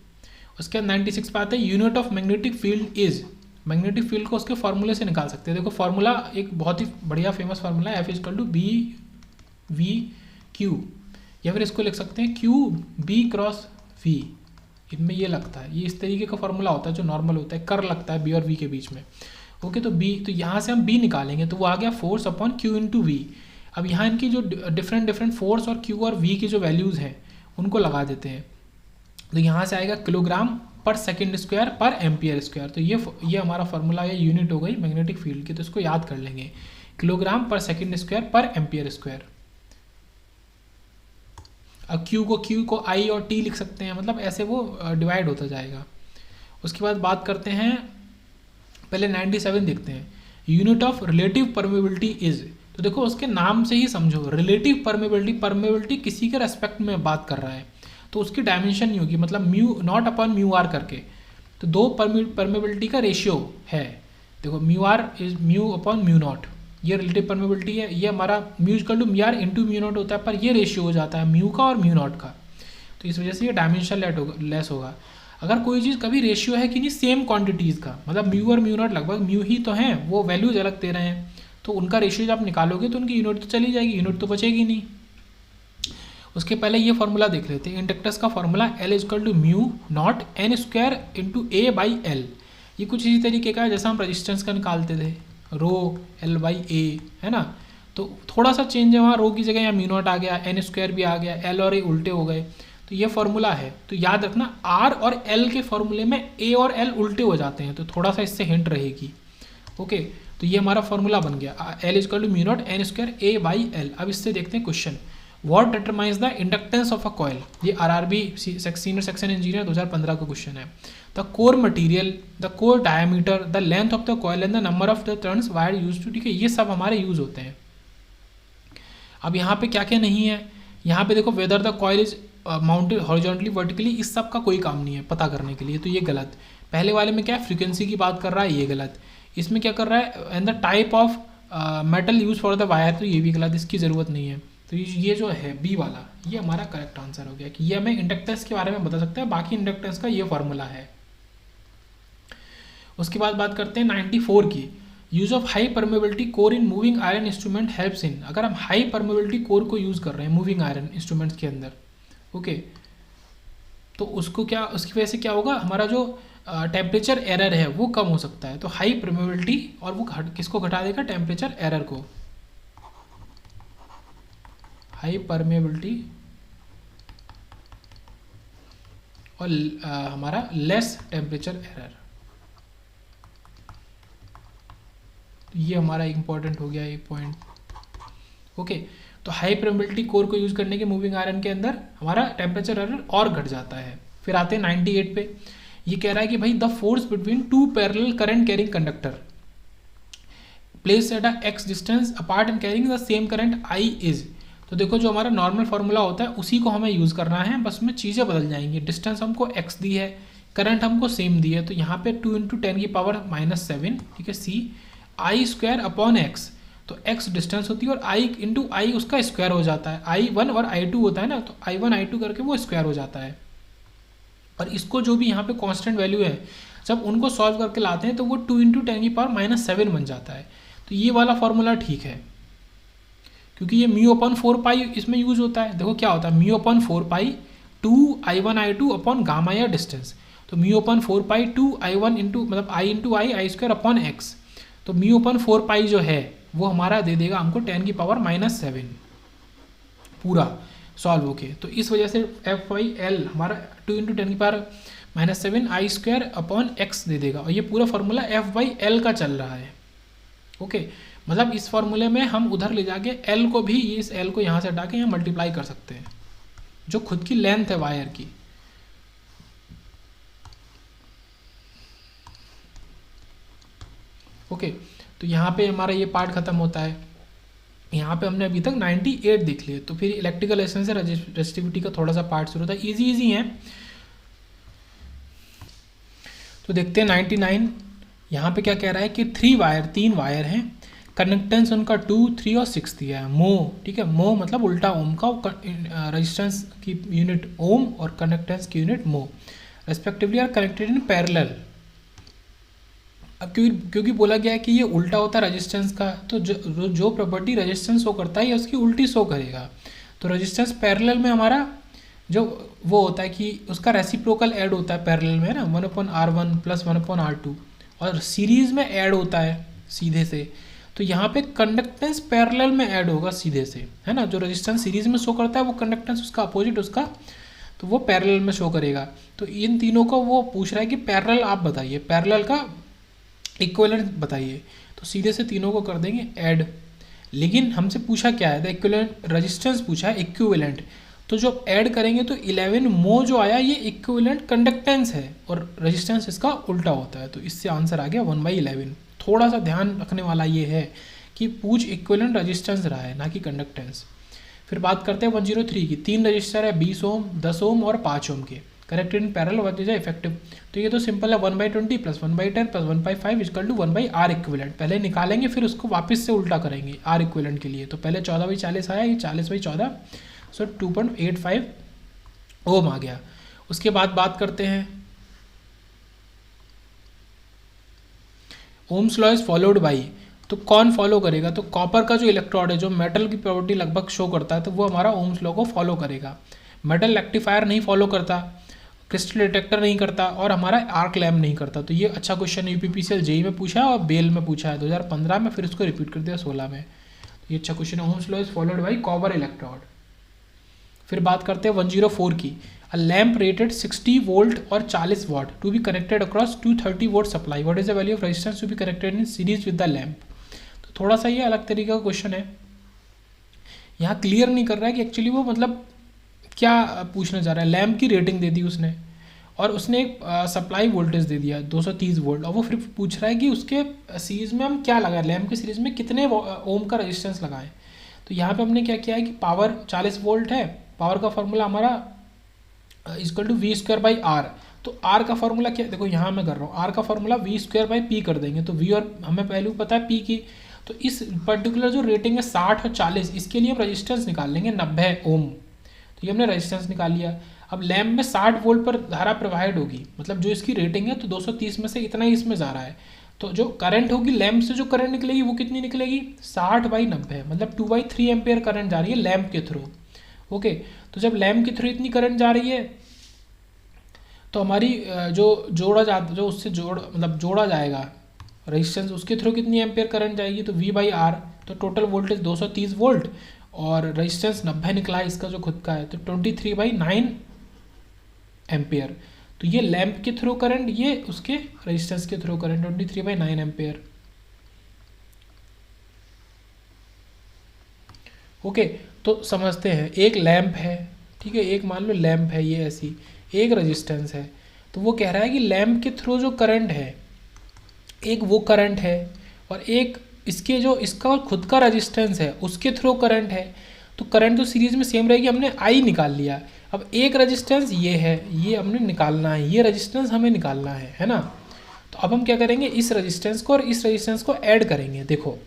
उसके बाद 96 पे आता है unit of magnetic field is. Magnetic field को उसके फॉर्मूले से निकाल सकते हैं। देखो फॉर्मूला एक बहुत ही बढ़िया फेमस फार्मूला है, F=BV/Q, या फिर इसको लिख सकते हैं QB×V। इनमें ये लगता है, ये इस तरीके का फॉर्मूला होता है जो नॉर्मल होता है, कर लगता है B और V के बीच में। ओके, तो B, तो यहाँ से हम B निकालेंगे तो वो आ गया फोर्स अपॉन Q×V। अब यहाँ इनकी जो डिफरेंट फोर्स और Q और V की जो वैल्यूज़ हैं उनको लगा देते हैं। तो यहाँ से आएगा kg/s²/एम्पियर²। तो ये हमारा फॉर्मूला या यूनिट हो गई मैग्नेटिक फील्ड की, तो इसको याद कर लेंगे kg/s²/एम्पियर²। अब Q को I और T लिख सकते हैं, मतलब ऐसे वो डिवाइड होता जाएगा। उसके बाद बात करते हैं, पहले 97 देखते हैं, unit of relative permeability is. तो देखो उसके नाम से ही समझो, रिलेटिव परमेबिलिटी किसी के रेस्पेक्ट में बात कर रहा है, तो उसकी डायमेंशन नहीं होगी, मतलब mu naught upon mu R करके। तो दो परमेबिलिटी का रेशियो है, देखो mu R is mu upon mu naught, ये रिलेटिव परमेबिलिटी है। ये हमारा mu equal to mu R into mu naught होता है, पर ये रेशियो हो जाता है म्यू का और म्यू नॉट का, तो इस वजह से ये डायमेंशन लेस होगा। अगर कोई चीज़ कभी रेशियो है कि नहीं सेम क्वांटिटीज़ का, मतलब म्यू और म्यू नॉट लगभग म्यू ही तो हैं, वो वैल्यूज अलग दे रहे हैं, तो उनका रेशियो जब आप निकालोगे तो उनकी यूनिट तो चली जाएगी, यूनिट तो बचेगी नहीं। उसके पहले ये फॉर्मूला देख लेते हैं, इंडक्टर्स का फॉर्मूला L=μ0n²×A/L। ये कुछ इसी तरीके का है जैसा हम रजिस्टेंस का निकालते थे, ρ/L/A, है ना। तो थोड़ा सा चेंज है, वहाँ रो की जगह यहाँ म्यू नॉट आ गया, n² भी आ गया, L और A उल्टे हो गए, तो ये फॉर्मूला है। तो याद रखना R और L के फॉर्मूले में A और L उल्टे हो जाते हैं, तो थोड़ा सा इससे हिंट रहेगी। ओके, तो ये हमारा फॉर्मूला बन गया L=μ0n²A/L। अब इससे देखते हैं question, what determines the inductance of a coil. ये RRB सीनियर सेक्शन इंजीनियर 2015 का क्वेश्चन है। The core material, the core diameter, the length of the coil and the number of the turns wire use to. ठीक है, ये सब हमारे use होते हैं। अब यहाँ पे क्या क्या नहीं है, यहाँ पे देखो whether the coil is mounted horizontally vertically, इस सब का कोई काम नहीं है पता करने के लिए, तो ये गलत। पहले वाले में क्या है, फ्रीक्वेंसी की बात कर रहा है, ये गलत। इसमें क्या कर रहा है, and the type of metal use for the wire, तो ये भी गलत, इसकी ज़रूरत नहीं है। तो ये जो है बी वाला, ये हमारा करेक्ट आंसर हो गया कि ये हमें इंडक्टेंस के बारे में बता सकते हैं, बाकी इंडक्टेंस का ये फॉर्मूला है। उसके बाद बात करते हैं 94 की, use of high permeability core in moving iron instrument helps in. अगर हम हाई परमेबिलिटी कोर को यूज़ कर रहे हैं मूविंग आयरन इंस्ट्रूमेंट्स के अंदर, ओके, तो उसको क्या, उसकी वजह से क्या होगा, हमारा जो टेम्परेचर एरर है वो कम हो सकता है। तो हाई परमेबिलिटी, और वो किसको घटा देगा, टेम्परेचर एरर को। हाई परमेबिलिटी और हमारा लेस टेम्परेचर एरर, ये हमारा इंपॉर्टेंट हो गया एक पॉइंट। ओके, तो हाई परमेबिलिटी कोर को यूज़ करने के मूविंग आयरन के अंदर हमारा टेम्परेचर एरर और घट जाता है। फिर आते हैं 98 पे, ये कह रहा है कि भाई the force between two parallel current carrying conductor place at a x distance apart and carrying the same current I is. तो देखो जो हमारा नॉर्मल फार्मूला होता है उसी को हमें यूज़ करना है, बस में चीज़ें बदल जाएंगी। डिस्टेंस हमको x दी है, करंट हमको सेम दी है, तो यहाँ पे 2 × 10⁻⁻⁷, ठीक है, C I²/x। तो x डिस्टेंस होती है और I × I उसका स्क्वायर हो जाता है, I1 और I2 होता है ना, तो I1 I2 करके वो स्क्वायर हो जाता है। और इसको जो भी यहाँ पे कांस्टेंट वैल्यू है, जब उनको सॉल्व करके लाते हैं तो वो 2 × 10⁻⁷ बन जाता है। तो ये वाला फॉर्मूला ठीक है, क्योंकि ये μ/4π इसमें यूज होता है। देखो क्या होता है, μ/4π 2I1 I2 अपॉन गामा या डिस्टेंस। तो μ/4π 2I1 इंटू मतलब I/2 x। तो μ/4π जो है वो हमारा दे देगा हमको 10⁻⁷ पूरा सॉल्व होके। तो इस वजह से F/L हमारा 2 × 10⁻⁷ I²/x दे देगा, और ये पूरा फॉर्मूला F/L का चल रहा है। ओके, मतलब इस फॉर्मूले में हम उधर ले जाके L को भी, इस L को यहाँ से हटा के यहाँ मल्टीप्लाई कर सकते हैं, जो खुद की लेंथ है वायर की। ओके, तो यहाँ पे हमारा ये पार्ट खत्म होता है। यहाँ पे हमने अभी तक 98 देख लिए, तो फिर इलेक्ट्रिकल एसेंस से रेजिस्टिविटी का थोड़ा सा पार्ट शुरू होता है, इजी है। तो देखते हैं 99, यहाँ पे क्या कह रहा है कि 3 वायर हैं, कंडक्टेंस उनका 2, 3 और 6 दिया है। मो, ठीक है, मो मतलब उल्टा ओम का, रेजिस्टेंस की यूनिट ओम और कंडक्टेंस की unit mho respectively are connected in parallel. अब क्योंकि बोला गया है कि ये उल्टा होता है रेजिस्टेंस का, तो जो प्रॉपर्टी रेजिस्टेंस शो करता है ये उसकी उल्टी शो करेगा। तो रेजिस्टेंस पैरेलल में हमारा जो वो होता है कि उसका रेसिप्रोकल ऐड होता है पैरेलल में, है ना, 1/R1 + 1/R2, और सीरीज में ऐड होता है सीधे से। तो यहाँ पे कंडक्टेंस पैरेलल में ऐड होगा सीधे से, है ना। जो रेजिस्टेंस सीरीज में शो करता है वो कंडक्टेंस उसका अपोजिट उसका, तो वो पैरेलल में शो करेगा। तो इन तीनों को वो पूछ रहा है कि पैरेलल आप बताइए, पैरेलल का इक्विवेलेंट बताइए। तो सीधे से तीनों को कर देंगे ऐड। लेकिन हमसे पूछा क्या है, द इक्विवेलेंट रेजिस्टेंस पूछा है, इक्विवेलेंट। तो जो ऐड करेंगे तो 11 मो जो आया ये इक्विवेलेंट कंडक्टेंस है और रेजिस्टेंस इसका उल्टा होता है। तो इससे आंसर आ गया 1/11। थोड़ा सा ध्यान रखने वाला ये है कि पूछ इक्विवेलेंट रेजिस्टेंस रहा है, ना कि कंडक्टेंस। फिर बात करते हैं 103 की। 3 रजिस्टर है, 20 ओम, 10 ओम और 5 ओम के, connected in parallel, what is effective. तो ये तो सिंपल है, 1/20 + 1/10 + 1/5 = 1/R इक्विवेलेंट। पहले निकालेंगे फिर उसको वापस से उल्टा करेंगे R इक्विवेलेंट के लिए। तो पहले 14/40 आया, ये 40/14, सो 2.85 ओम आ गया। उसके बाद बात करते हैं Ohm's law is followed by. तो कौन फॉलो करेगा, तो कॉपर का जो इलेक्ट्रोड है, जो मेटल की प्रॉपर्टी लगभग शो करता है, तो वो हमारा ओम्स लॉ को फॉलो करेगा। मेटल रेक्टिफायर नहीं फॉलो करता, क्रिस्टल डिटेक्टर नहीं करता, और हमारा आर्क लैम्प नहीं करता। तो ये अच्छा क्वेश्चन यूपीपीसीएल जेई में पूछा है और बेल में पूछा है 2015 में, फिर इसको रिपीट कर दिया 16 में। तो ये अच्छा क्वेश्चन है, Ohm's law is followed by copper electrode. फिर बात करते हैं 104 की। अ लैम्प रेटेड 60 वोल्ट और 40 watt to be connected across 230 volt supply, what is the value of resistance to be connected in series with the lamp. तो थोड़ा सा ये अलग तरीके का क्वेश्चन है, यहाँ क्लियर नहीं कर रहा है कि एक्चुअली वो मतलब क्या पूछना चाह रहा है। लैम्प की रेटिंग दे दी उसने और उसने एक सप्लाई वोल्टेज दे दिया 230 वोल्ट, और वो फिर पूछ रहा है कि उसके सीरीज में हम क्या लगाएं, लैम्प की सीरीज में कितने ओम का रेजिस्टेंस लगाएं। तो यहाँ पे हमने क्या किया है कि पावर 40 वोल्ट है, पावर का फॉर्मूला हमारा = V²/R। तो R का फॉर्मूला क्या, देखो यहाँ मैं कर रहा हूँ, R का फॉर्मूला V²/P कर देंगे। तो V और हमें पहले पता है P की, तो इस पर्टिकुलर जो रेटिंग है 60 और 40, इसके लिए हम रेजिस्टेंस निकाल लेंगे 90 ओम। तो ये हमने रेजिस्टेंस निकाल लिया। अब लैम्प में 60 वोल्ट पर धारा प्रवाहित होगी, मतलब जो इसकी रेटिंग है तो 230 में से इतना ही इसमें जा रहा है। तो जो करंट होगी लैम्प से, जो करंट निकलेगी वो कितनी निकलेगी, 60/90, मतलब 2/3 एम्पेयर करंट जा रही है लैम्प के थ्रू। ओके, तो जब लैम्प के थ्रू इतनी करंट जा रही है तो हमारी जो उससे जोड़ा जाएगा रेजिस्टेंस, उसके थ्रू कितनी एम्पेयर करंट जाएगी, तो V/R। तो टोटल वोल्टेज 230 वोल्ट और रेजिस्टेंस 90 निकला है इसका जो खुद का है, तो 23/9 एम्पेयर। तो ये लैम्प के थ्रू करंट, ये उसके रेजिस्टेंस के थ्रू करंट 23/9 एम्पेयर। ओके, तो समझते हैं, एक लैम्प है, ठीक है, एक मान लो लैम्प है ये ऐसी, एक रेजिस्टेंस है। तो वो कह रहा है कि लैम्प के थ्रू जो करंट है, एक वो करंट है और एक इसके जो इसका खुद का रेजिस्टेंस है उसके थ्रू करंट है। तो करंट तो सीरीज में सेम रहेगी, हमने I निकाल लिया। अब एक रेजिस्टेंस ये है, ये हमने निकालना है, ये रेजिस्टेंस हमें निकालना है ना। तो अब हम क्या करेंगे, इस रेजिस्टेंस को और इस रेजिस्टेंस को ऐड करेंगे। देखो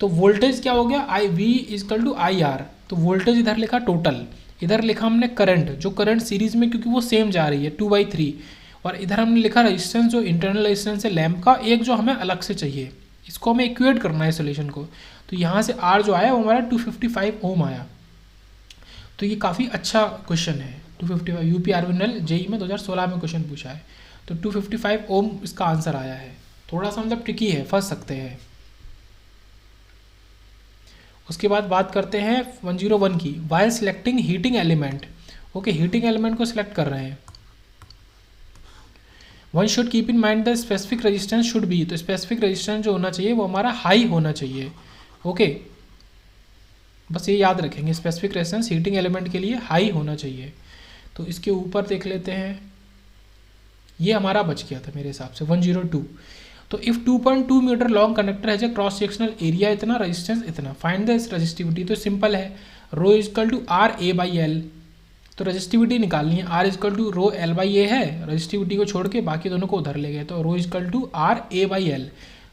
तो वोल्टेज क्या हो गया, V/IR। तो वोल्टेज इधर लिखा टोटल, इधर लिखा हमने करंट, जो करंट सीरीज में क्योंकि वो सेम जा रही है 2/3, और इधर हमने लिखा रेजिस्टेंस, जो इंटरनल रेजिस्टेंस है लैम्प का, एक जो हमें अलग से चाहिए, इसको हमें इक्वेट करना है सोल्यूशन को। तो यहाँ से R जो आया वो हमारा 255 ओम आया। तो ये काफ़ी अच्छा क्वेश्चन है, 255 यूपी आरविनल जेई में 2016 में क्वेश्चन पूछा है। तो 255 ओम इसका आंसर आया है। थोड़ा सा मतलब ट्रिकी है, फंस सकते हैं। उसके बाद बात करते हैं 101 की, while selecting heating element. Okay, heating element को सिलेक्ट कर रहे हैं। One should keep in mind the specific resistance should be. तो स्पेसिफिक रेजिस्टेंस जो होना चाहिए वो हमारा हाई होना चाहिए। ओके, बस ये याद रखेंगे, स्पेसिफिक रेजिस्टेंस हीटिंग एलिमेंट के लिए हाई होना चाहिए। तो इसके ऊपर देख लेते हैं, ये हमारा बच गया था मेरे हिसाब से 102। तो if 2.2 metre long conductor has a cross sectional area इतना, रेजिस्टेंस इतना, फाइंड द रेजिस्टिविटी। तो सिंपल है, ρ=RA/L। तो रेजिस्टिविटी निकालनी है, R=ρL/A है, रेजिस्टिविटी को छोड़ के बाकी दोनों को उधर ले गए, तो ρ=RA/L।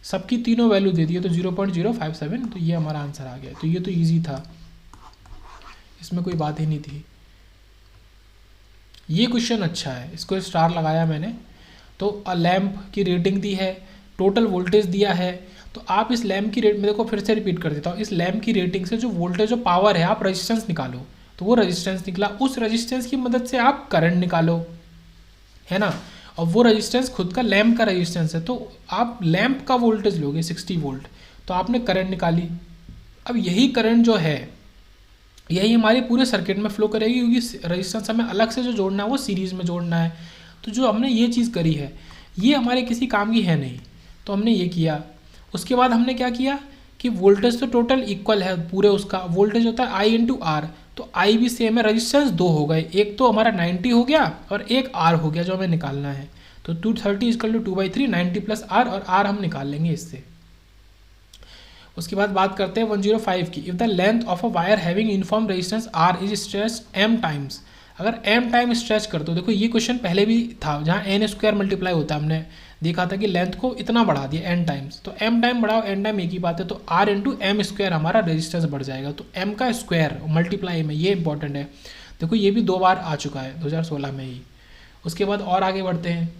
सबकी तीनों वैल्यू दे दी है, तो 0.057, तो ये हमारा आंसर आ गया। तो ये तो ईजी था, इसमें कोई बात ही नहीं थी। ये क्वेश्चन अच्छा है, इसको स्टार लगाया मैंने। तो लैंप की रेटिंग दी है, टोटल वोल्टेज दिया है, तो आप इस लैंप की रेट में देखो, फिर से रिपीट कर देता हूँ, इस लैंप की रेटिंग से जो वोल्टेज जो पावर है, आप रेजिस्टेंस निकालो, तो वो रेजिस्टेंस निकला, उस रेजिस्टेंस की मदद से आप करंट निकालो, है ना। और वो रेजिस्टेंस खुद का लैंप का रेजिस्टेंस है, तो आप लैंप का वोल्टेज लोगे 60 वोल्ट, तो आपने करंट निकाली। अब यही करंट जो है, यही हमारे पूरे सर्किट में फ्लो करेगी, क्योंकि रेजिस्टेंस हमें अलग से जो जोड़ना है वो सीरीज़ में जोड़ना है। तो जो हमने ये चीज़ करी है, ये हमारे किसी काम की है नहीं, तो हमने ये किया। उसके बाद हमने क्या किया कि वोल्टेज तो टोटल इक्वल है पूरे, उसका वोल्टेज होता है आई इंटू आर, तो आई भी सेम है, रेजिस्टेंस दो हो गए, एक तो हमारा 90 हो गया और एक आर हो गया जो हमें निकालना है। तो 230 इक्वल टू 2/3, 90 प्लस आर, और आर हम निकाल लेंगे इससे। उसके बाद बात करते हैं 105 की। If the length of a wire having uniform resistance R is stretched m times, अगर m टाइम स्ट्रेच कर दो, देखो ये क्वेश्चन पहले भी था जहाँ n² मल्टीप्लाई होता है, हमने देखा था कि लेंथ को इतना बढ़ा दिया n टाइम्स, तो m टाइम बढ़ाओ n टाइम एक ही बात है, तो r इंटू एम स्क्वायर हमारा रेजिस्टेंस बढ़ जाएगा, तो m का स्क्वायर मल्टीप्लाई में, ये इंपॉर्टेंट है। देखो ये भी 2 बार आ चुका है 2016 में ही। उसके बाद और आगे बढ़ते हैं,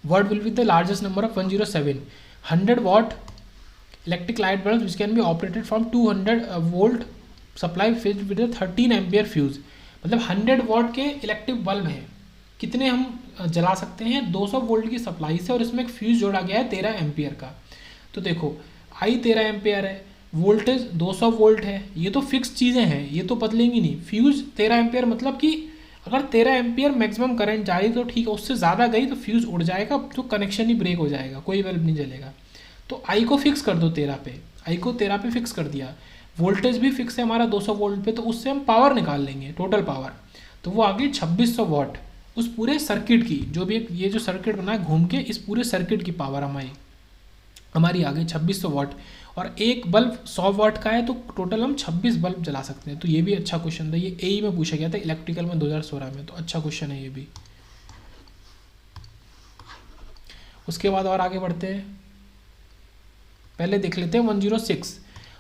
what will be the largest number of 107 100 what electric light bulb which can be operated from 200 volt supply fit with 13 ampere fuse. मतलब 100 वॉट के इलेक्ट्रिक बल्ब है, कितने हम जला सकते हैं, 200 वोल्ट की सप्लाई से, और इसमें एक फ्यूज जोड़ा गया है 13 एम्पियर का। तो देखो आई 13 एम्पियर है, वोल्टेज 200 वोल्ट है, ये तो फिक्स चीज़ें हैं, ये तो बदलेंगी नहीं। फ्यूज 13 एम्पियर मतलब कि अगर 13 एम्पियर मैक्सिमम करंट जा रही तो ठीक है, उससे ज़्यादा गई तो फ्यूज उड़ जाएगा, तो कनेक्शन ही ब्रेक हो जाएगा, कोई बल्ब नहीं जलेगा। तो आई को फिक्स कर दो 13 पे, आई को 13 पे फिक्स कर दिया, वोल्टेज भी फिक्स है हमारा 200 वोल्ट पे, तो उससे हम पावर निकाल लेंगे, टोटल पावर, तो वो आ गई 2600 वॉट उस पूरे सर्किट की, जो भी ये जो सर्किट बना है घूम के, इस पूरे सर्किट की पावर हमारी आ गई 2600 वॉट। और एक बल्ब 100 वॉट का है, तो टोटल हम 26 बल्ब जला सकते हैं। तो ये भी अच्छा क्वेश्चन था, ये एई में पूछा गया था इलेक्ट्रिकल में 2016 में, तो अच्छा क्वेश्चन है ये भी। उसके बाद और आगे बढ़ते हैं, पहले देख लेते हैं 106।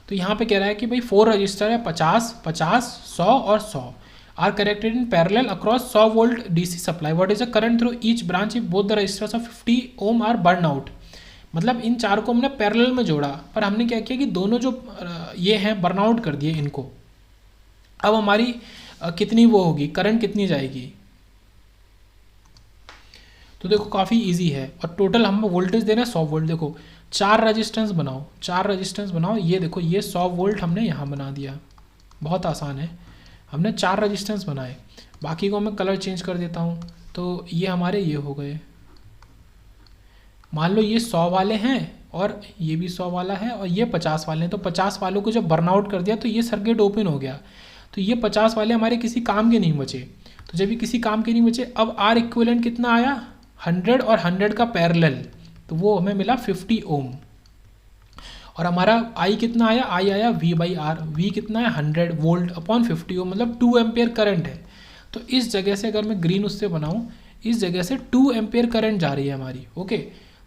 तो यहाँ पे कह रहा है कि भाई 4 रजिस्टर है, 50, 50, 100 और 100 are connected in parallel across 100 volt DC supply, what is a current through each branch if both the resistors of 50 ohm are burn out. मतलब इन चार को हमने पैरेलल में जोड़ा, पर हमने क्या किया कि दोनों जो ये हैं बर्न आउट कर दिए इनको। अब हमारी कितनी वो होगी, करंट कितनी जाएगी, तो देखो काफ़ी इजी है, और टोटल हम वोल्टेज दे रहे हैं 100 वोल्ट। देखो 4 रेजिस्टेंस बनाओ, 4 रेजिस्टेंस बनाओ, ये देखो ये 100 वोल्ट हमने यहाँ बना दिया, बहुत आसान है, हमने 4 रेजिस्टेंस बनाए। बाकी को मैं कलर चेंज कर देता हूँ, तो ये हमारे ये हो गए, मान लो ये 100 वाले हैं और ये भी 100 वाला है और ये 50 वाले हैं, तो 50 वालों को जब बर्नआउट कर दिया तो ये सर्किट ओपन हो गया, तो ये 50 वाले हमारे किसी काम के नहीं बचे। तो जब ये किसी काम के नहीं बचे, अब आर इक्विवेलेंट कितना आया 100 और 100 का पैरेलल, तो वो हमें मिला 50 ओम। और हमारा आई कितना आया, आई आया वी बाई आर, वी कितना है 100 वोल्ट अपॉन 50 ओम, मतलब 2 एम्पियर करंट है। तो इस जगह से अगर मैं ग्रीन उससे बनाऊँ, इस जगह से 2 एम्पियर करंट जा रही है हमारी, ओके।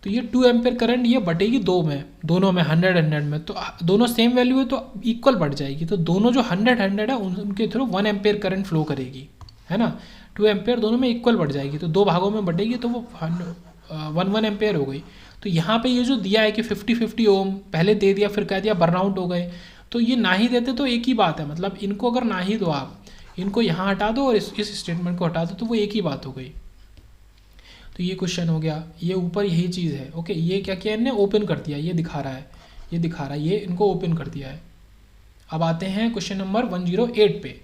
तो ये 2 एम्पियर करंट ये बटेगी 2 में, दोनों में 100 में, तो दोनों सेम वैल्यू है तो इक्वल बढ़ जाएगी, तो दोनों जो 100 है उनके थ्रू 1 एम्पियर करंट फ्लो करेगी, है ना। 2 एम्पियर दोनों में इक्वल बढ़ जाएगी, तो 2 भागों में बढ़ेगी, तो वो 1 एम्पियर हो गई। तो यहाँ पे ये जो दिया है कि 50-50 ओम पहले दे दिया, फिर कह दिया बर्नआउट हो गए, तो ये ना ही देते तो एक ही बात है, मतलब इनको अगर ना ही दो आप, इनको यहाँ हटा दो और इस स्टेटमेंट को हटा दो, तो वो एक ही बात हो गई। तो ये क्वेश्चन हो गया, ये ऊपर यही चीज़ है, ओके। ये क्या किया इन्हें ओपन कर दिया, ये दिखा रहा है, ये दिखा रहा है, ये इनको ओपन कर दिया है। अब आते हैं क्वेश्चन नंबर 108 पे।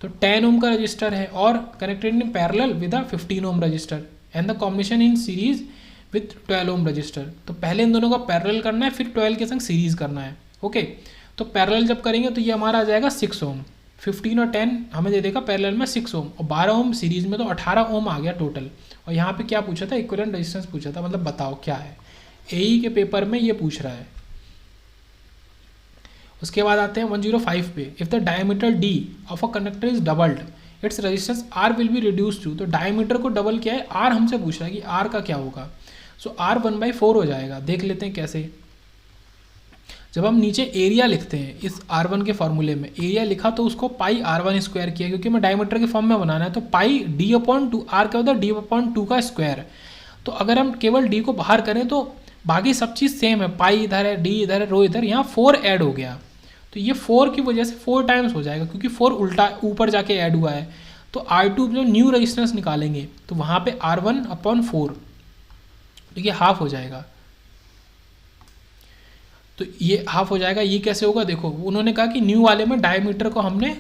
तो 10 ओम का रजिस्टर है और connected in parallel with a 15 ohm resistor and the combination in series with 12 ohm resistor. तो पहले इन दोनों का पैरेलल करना है, फिर 12 के संग सीरीज करना है, ओके। तो पैरेलल जब करेंगे तो ये हमारा आ जाएगा 6 ओम, 15 और 10 हमें दे देगा पैरेलल में 6 ओम, और 12 ओम सीरीज में, तो 18 ओम आ गया टोटल। और यहाँ पे क्या पूछा था, इक्विवेलेंट रेजिस्टेंस पूछा था, मतलब बताओ क्या है, एई के पेपर में ये पूछ रहा है। उसके बाद आते हैं 105 पे। If the diameter D of a conductor is doubled its resistance R will be reduce to. तो डायमीटर को डबल किया है, आर हमसे पूछ रहा है कि आर का क्या होगा। सो R 1/4 हो जाएगा। देख लेते हैं कैसे। जब हम नीचे एरिया लिखते हैं इस R1 के फॉर्मूले में, एरिया लिखा तो उसको पाई R1 स्क्वायर किया, क्योंकि मैं डायमीटर के फॉर्म में बनाना है, तो पाई D/2, R क्या होता है D/2 का स्क्वायर। तो अगर हम केवल D को बाहर करें तो बाकी सब चीज़ सेम है, पाई इधर है, D इधर है, रो इधर, यहाँ 4 ऐड हो गया। तो ये 4 की वजह से 4 टाइम्स हो जाएगा, क्योंकि 4 उल्टा ऊपर जाके ऐड हुआ है। तो R2 जो न्यू रेजिस्टेंस निकालेंगे तो वहाँ पे R1/4, तो ये हाफ हो जाएगा। तो ये हाफ हो जाएगा। ये कैसे होगा, देखो उन्होंने कहा कि न्यू वाले में डायमीटर को हमने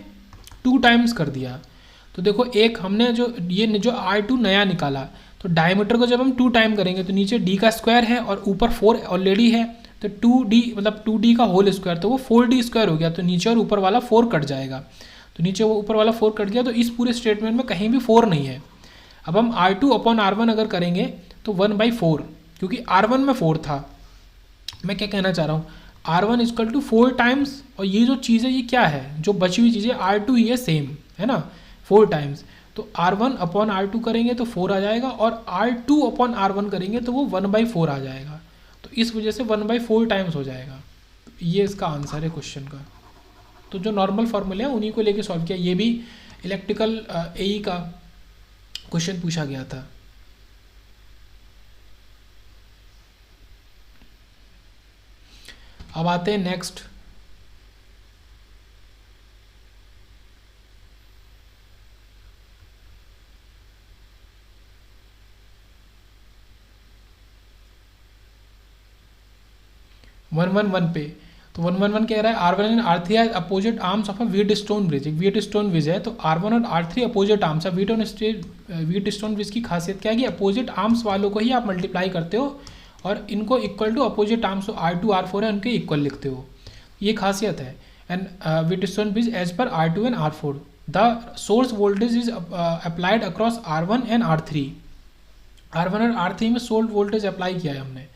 2 टाइम्स कर दिया। तो देखो एक हमने जो R2 नया निकाला, तो डायमीटर को जब हम 2 टाइम करेंगे तो नीचे D का स्क्वायर है और ऊपर 4 ऑलरेडी है, तो 2D मतलब 2D का होल स्क्वायर, तो वो 4D स्क्वायर हो गया। तो नीचे और ऊपर वाला 4 कट जाएगा, तो नीचे वो ऊपर वाला 4 कट गया। तो इस पूरे स्टेटमेंट में कहीं भी 4 नहीं है। अब हम R2/R1 अगर करेंगे तो 1/4, क्योंकि R1 में 4 था। मैं क्या कहना चाह रहा हूँ, R1 = 4 टाइम्स, और ये जो चीज़ है ये क्या है, जो बची हुई चीज़ें R2 ही है, सेम है ना, 4 टाइम्स। तो R1/R2 करेंगे तो 4 आ जाएगा, और R2/R1 करेंगे तो वो 1/4 आ जाएगा। तो इस वजह से 1/4 टाइम्स हो जाएगा। तो ये इसका आंसर है क्वेश्चन का। तो जो नॉर्मल फॉर्मूले हैं उन्हीं को लेके सॉल्व किया। ये भी इलेक्ट्रिकल AE का क्वेश्चन पूछा गया था। अब आते हैं नेक्स्ट। वन वन वन पे, तो 111 कह रहा है R1 and R3 are opposite arms of a Wheatstone bridge. एक व्हीटस्टोन ब्रिज है, तो R1 और R3 अपोजिट आर्म्स है। व्हीटस्टोन ब्रिज की खासियत क्या है कि अपोजिट आर्म्स वालों को ही आप मल्टीप्लाई करते हो और इनको इक्वल टू अपोजिट आर्म्स, तो R2 R4 है उनके इक्वल लिखते हो, ये खासियत है। एंड व्हीटस्टोन ब्रिज एज पर R2 and R4 the source voltage is applied across R1 and R3। R1 और R3 में सोर्स वोल्टेज अप्लाई किया है हमने,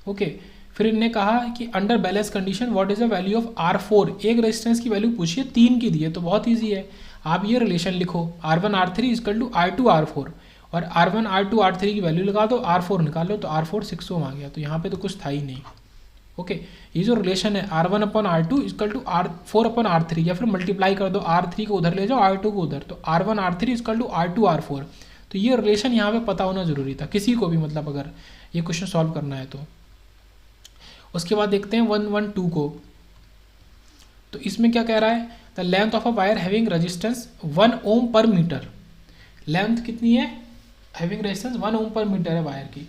ओके। फिर इनने कहा कि under balance condition what is the value of R4। एक रेजिस्टेंस की वैल्यू पूछिए, 3 की दी है, तो बहुत ईजी है। आप ये रिलेशन लिखो, R1 R3 = R2 R4, और R1 R2 R3 की वैल्यू लगा दो, R4 निकालो, तो R4 6 ओम आ गया। तो यहाँ पे तो कुछ था ही नहीं, ओके। ये जो रिलेशन है R1/R2 = R4/R3, या फिर मल्टीप्लाई कर दो, R3 को उधर ले जाओ, R2 को उधर, तो R1 R3 = R2 R4। तो ये रिलेशन यहाँ पे पता होना जरूरी था किसी को भी, मतलब अगर ये क्वेश्चन सॉल्व करना है तो। उसके बाद देखते हैं 112 को। तो इसमें क्या कह रहा है, the length of a wire having resistance 1 ओम पर मीटर। लेंथ कितनी है, हैविंग रेजिस्टेंस 1 ओम पर मीटर है वायर की।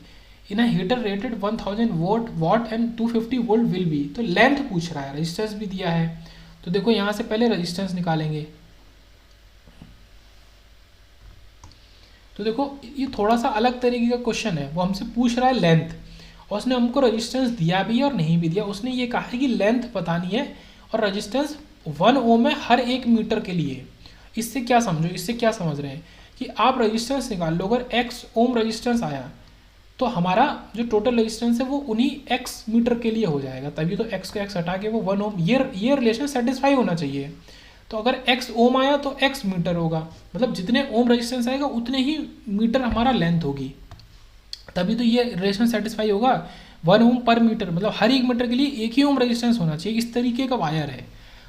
In a heater rated 1000 watt and 250 volt will be. तो लेंथ पूछ रहा है, रेजिस्टेंस भी दिया है। तो देखो यहाँ से पहले रेजिस्टेंस निकालेंगे। तो देखो ये थोड़ा सा अलग तरीके का क्वेश्चन है, वो हमसे पूछ रहा है लेंथ, और उसने हमको रेजिस्टेंस दिया भी है और नहीं भी दिया। उसने ये कहा है कि लेंथ बतानी है और रेजिस्टेंस 1 ओम है हर 1 मीटर के लिए। इससे क्या समझो, इससे क्या समझ रहे हैं कि आप रेजिस्टेंस निकाल लो, अगर x ओम रेजिस्टेंस आया तो हमारा जो टोटल रेजिस्टेंस है वो उन्हीं x मीटर के लिए हो जाएगा, तभी तो x को x हटा के वो 1 ओम, ये रिलेशन सेटिस्फाई होना चाहिए। तो अगर x ओम आया तो x मीटर होगा, मतलब जितने ओम रेजिस्टेंस आएगा उतने ही मीटर हमारा लेंथ होगी, तभी तो ये रिलेशन सेटिस्फाई होगा। 1 ओम पर मीटर, मतलब हर 1 मीटर के लिए 1 ही ओम रेजिस्टेंस होना चाहिए, इस तरीके का वायर है।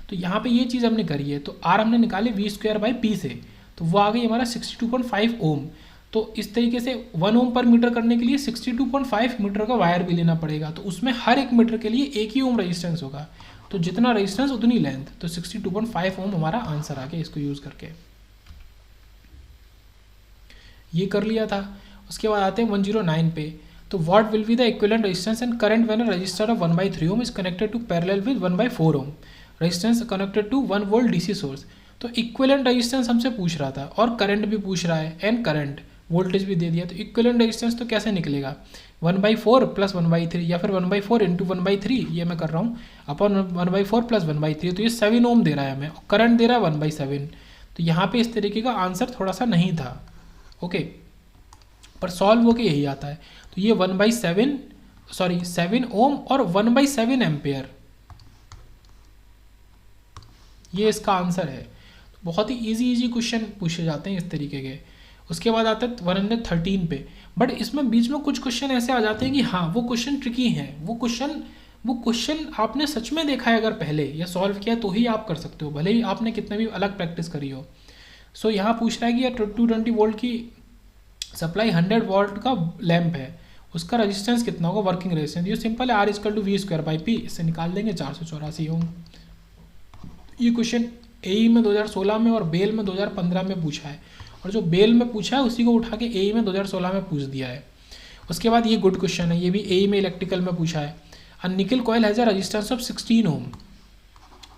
तो यहाँ पे ये चीज़ हमने करी है। तो R हमने निकाले V²/P से, तो वो आ गई हमारा 62.5 ओम। तो इस तरीके से 1 ओम पर मीटर करने के लिए 62.5 मीटर का वायर भी लेना पड़ेगा, तो उसमें हर 1 मीटर के लिए 1 ही ओम रेजिस्टेंस होगा। तो जितना रेजिस्टेंस उतनी लेंथ, तो 62.5 ओम हमारा आंसर आ गया इसको यूज़ करके। ये कर लिया था। उसके बाद आते हैं 109 पे। तो what will be the equivalent resistance and current when a resistor of 1/3 ohm is connected to parallel with 1/4 ohm resistance connected to 1 volt DC source. तो इक्विवेलेंट रेजिस्टेंस हमसे पूछ रहा था और करंट भी पूछ रहा है, एंड करंट वोल्टेज भी दे दिया। तो इक्विवेलेंट रेजिस्टेंस तो कैसे निकलेगा, 1/4 + 1/3, या फिर 1/4 × 1/3, ये मैं कर रहा हूँ, अपन 1/4 + 1/3, तो ये 7 ओम दे रहा है हमें, करंट दे रहा है 1/7। तो यहाँ पे इस तरीके का आंसर थोड़ा सा नहीं था, ओके, पर सॉल्व होके यही आता है। तो ये 7 ओम और 1/7 एम्पेयर, ये इसका आंसर है। तो बहुत ही इजी क्वेश्चन पूछे जाते हैं इस तरीके के। उसके बाद आता है 113 पे। बट इसमें बीच में कुछ क्वेश्चन ऐसे आ जाते हैं कि हाँ वो क्वेश्चन ट्रिकी हैं, वो क्वेश्चन आपने सच में देखा है अगर पहले या सॉल्व किया तो ही आप कर सकते हो, भले ही आपने कितने भी अलग प्रैक्टिस करी हो। सो यहाँ पूछ रहा है कि यार 220 वोल्ट की सप्लाई 100 वोल्ट का लैंप है, उसका रेजिस्टेंस कितना होगा, वर्किंग रेजिस्टेंस। ये सिंपल है, R=V²/P, इससे निकाल देंगे 484 ओम। ये क्वेश्चन AE में 2016 में और बेल में 2015 में पूछा है, और जो बेल में पूछा है उसी को उठा के AE में 2016 में पूछ दिया है। उसके बाद ये गुड क्वेश्चन है, ये भी AE में इलेक्ट्रिकल में पूछा है। A nickel coil has a resistance of 16 ohm,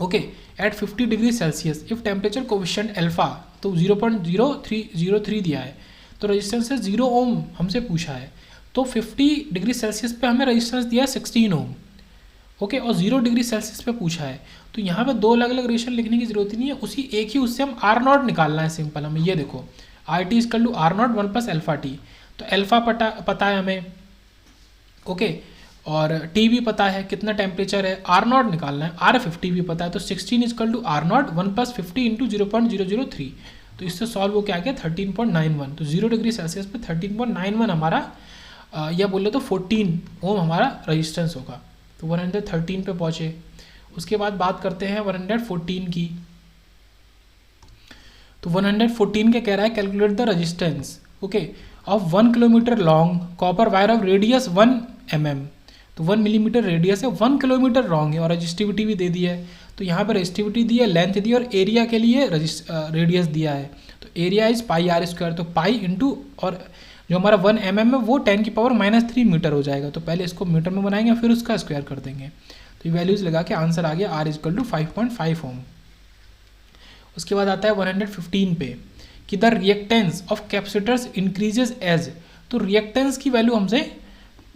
okay, at 50 degree Celsius if temperature coefficient alpha, तो 0.0303 दिया है, तो रेजिस्टेंस है 0 ओम हमसे पूछा है। तो 50 डिग्री सेल्सियस पे हमें रेजिस्टेंस दिया है 16 ओम, ओके, और 0 डिग्री सेल्सियस पे पूछा है। तो यहाँ पे दो अलग अलग रेशियो लिखने की जरूरत नहीं है, उसी एक ही उससे हम R0 निकालना है सिंपल हमें। ये देखो RT=R0 1 + अल्फा टी, तो अल्फा पता है हमें, ओके, और T भी पता है कितना टेम्परेचर है, R0 निकालना है, R50 भी पता है, तो 16=R0 1 + 50 × 0.003, तो इससे सॉल्व हो क्या गया 13.91। तो 0 डिग्री सेल्सियस पे 13.91 हमारा या बोले तो 14 ओम हमारा रजिस्टेंस होगा। तो 113 पे पहुँचे। उसके बाद बात करते हैं 114 की। तो 114 के कह रहा है calculate the resistance, okay, of 1 kilometre long copper wire of radius 1 mm, तो 1 मिलीमीटर रेडियस है, 1 किलोमीटर लॉन्ग है, और रजिस्टिविटी भी दे दी है। तो यहाँ पर रजिस्टिविटी दी है, लेंथ दी है, और एरिया के लिए रेडियस दिया है। तो एरिया इज πr², तो पाई इंटू, और जो हमारा 1 mm है वो 10⁻³ मीटर हो जाएगा। तो पहले इसको मीटर में बनाएंगे फिर उसका स्क्वायर कर देंगे। तो ये वैल्यूज लगा के आंसर आ गया R=5.5 ओम। उसके बाद आता है 115 पे कि the reactance of capacitors increases as, तो रिएक्टेंस की वैल्यू हमसे,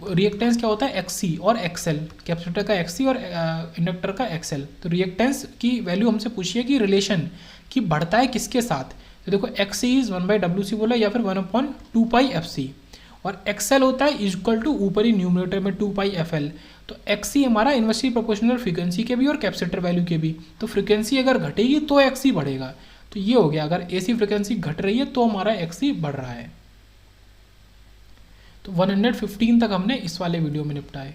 रिएक्टेंस क्या होता है XC और XL, कैपेसिटर का XC और इंडक्टर का XL। तो रिएक्टेंस की वैल्यू हमसे पूछिए कि रिलेशन कि बढ़ता है किसके साथ। तो देखो XC इज 1/WC बोला या फिर 1/2πfc, और XL होता है इक्वल टू ऊपर ही न्यूमरेटर में 2πfl। तो XC हमारा इन्वर्सली प्रोपोर्शनल फ्रीक्वेंसी के भी और कैपेसिटर वैल्यू के भी। तो फ्रीक्वेंसी अगर घटेगी तो XC बढ़ेगा। तो ये हो गया, अगर AC फ्रीक्वेंसी घट रही है तो हमारा XC बढ़ रहा है। तो 115 तक हमने इस वाले वीडियो में निपटाए।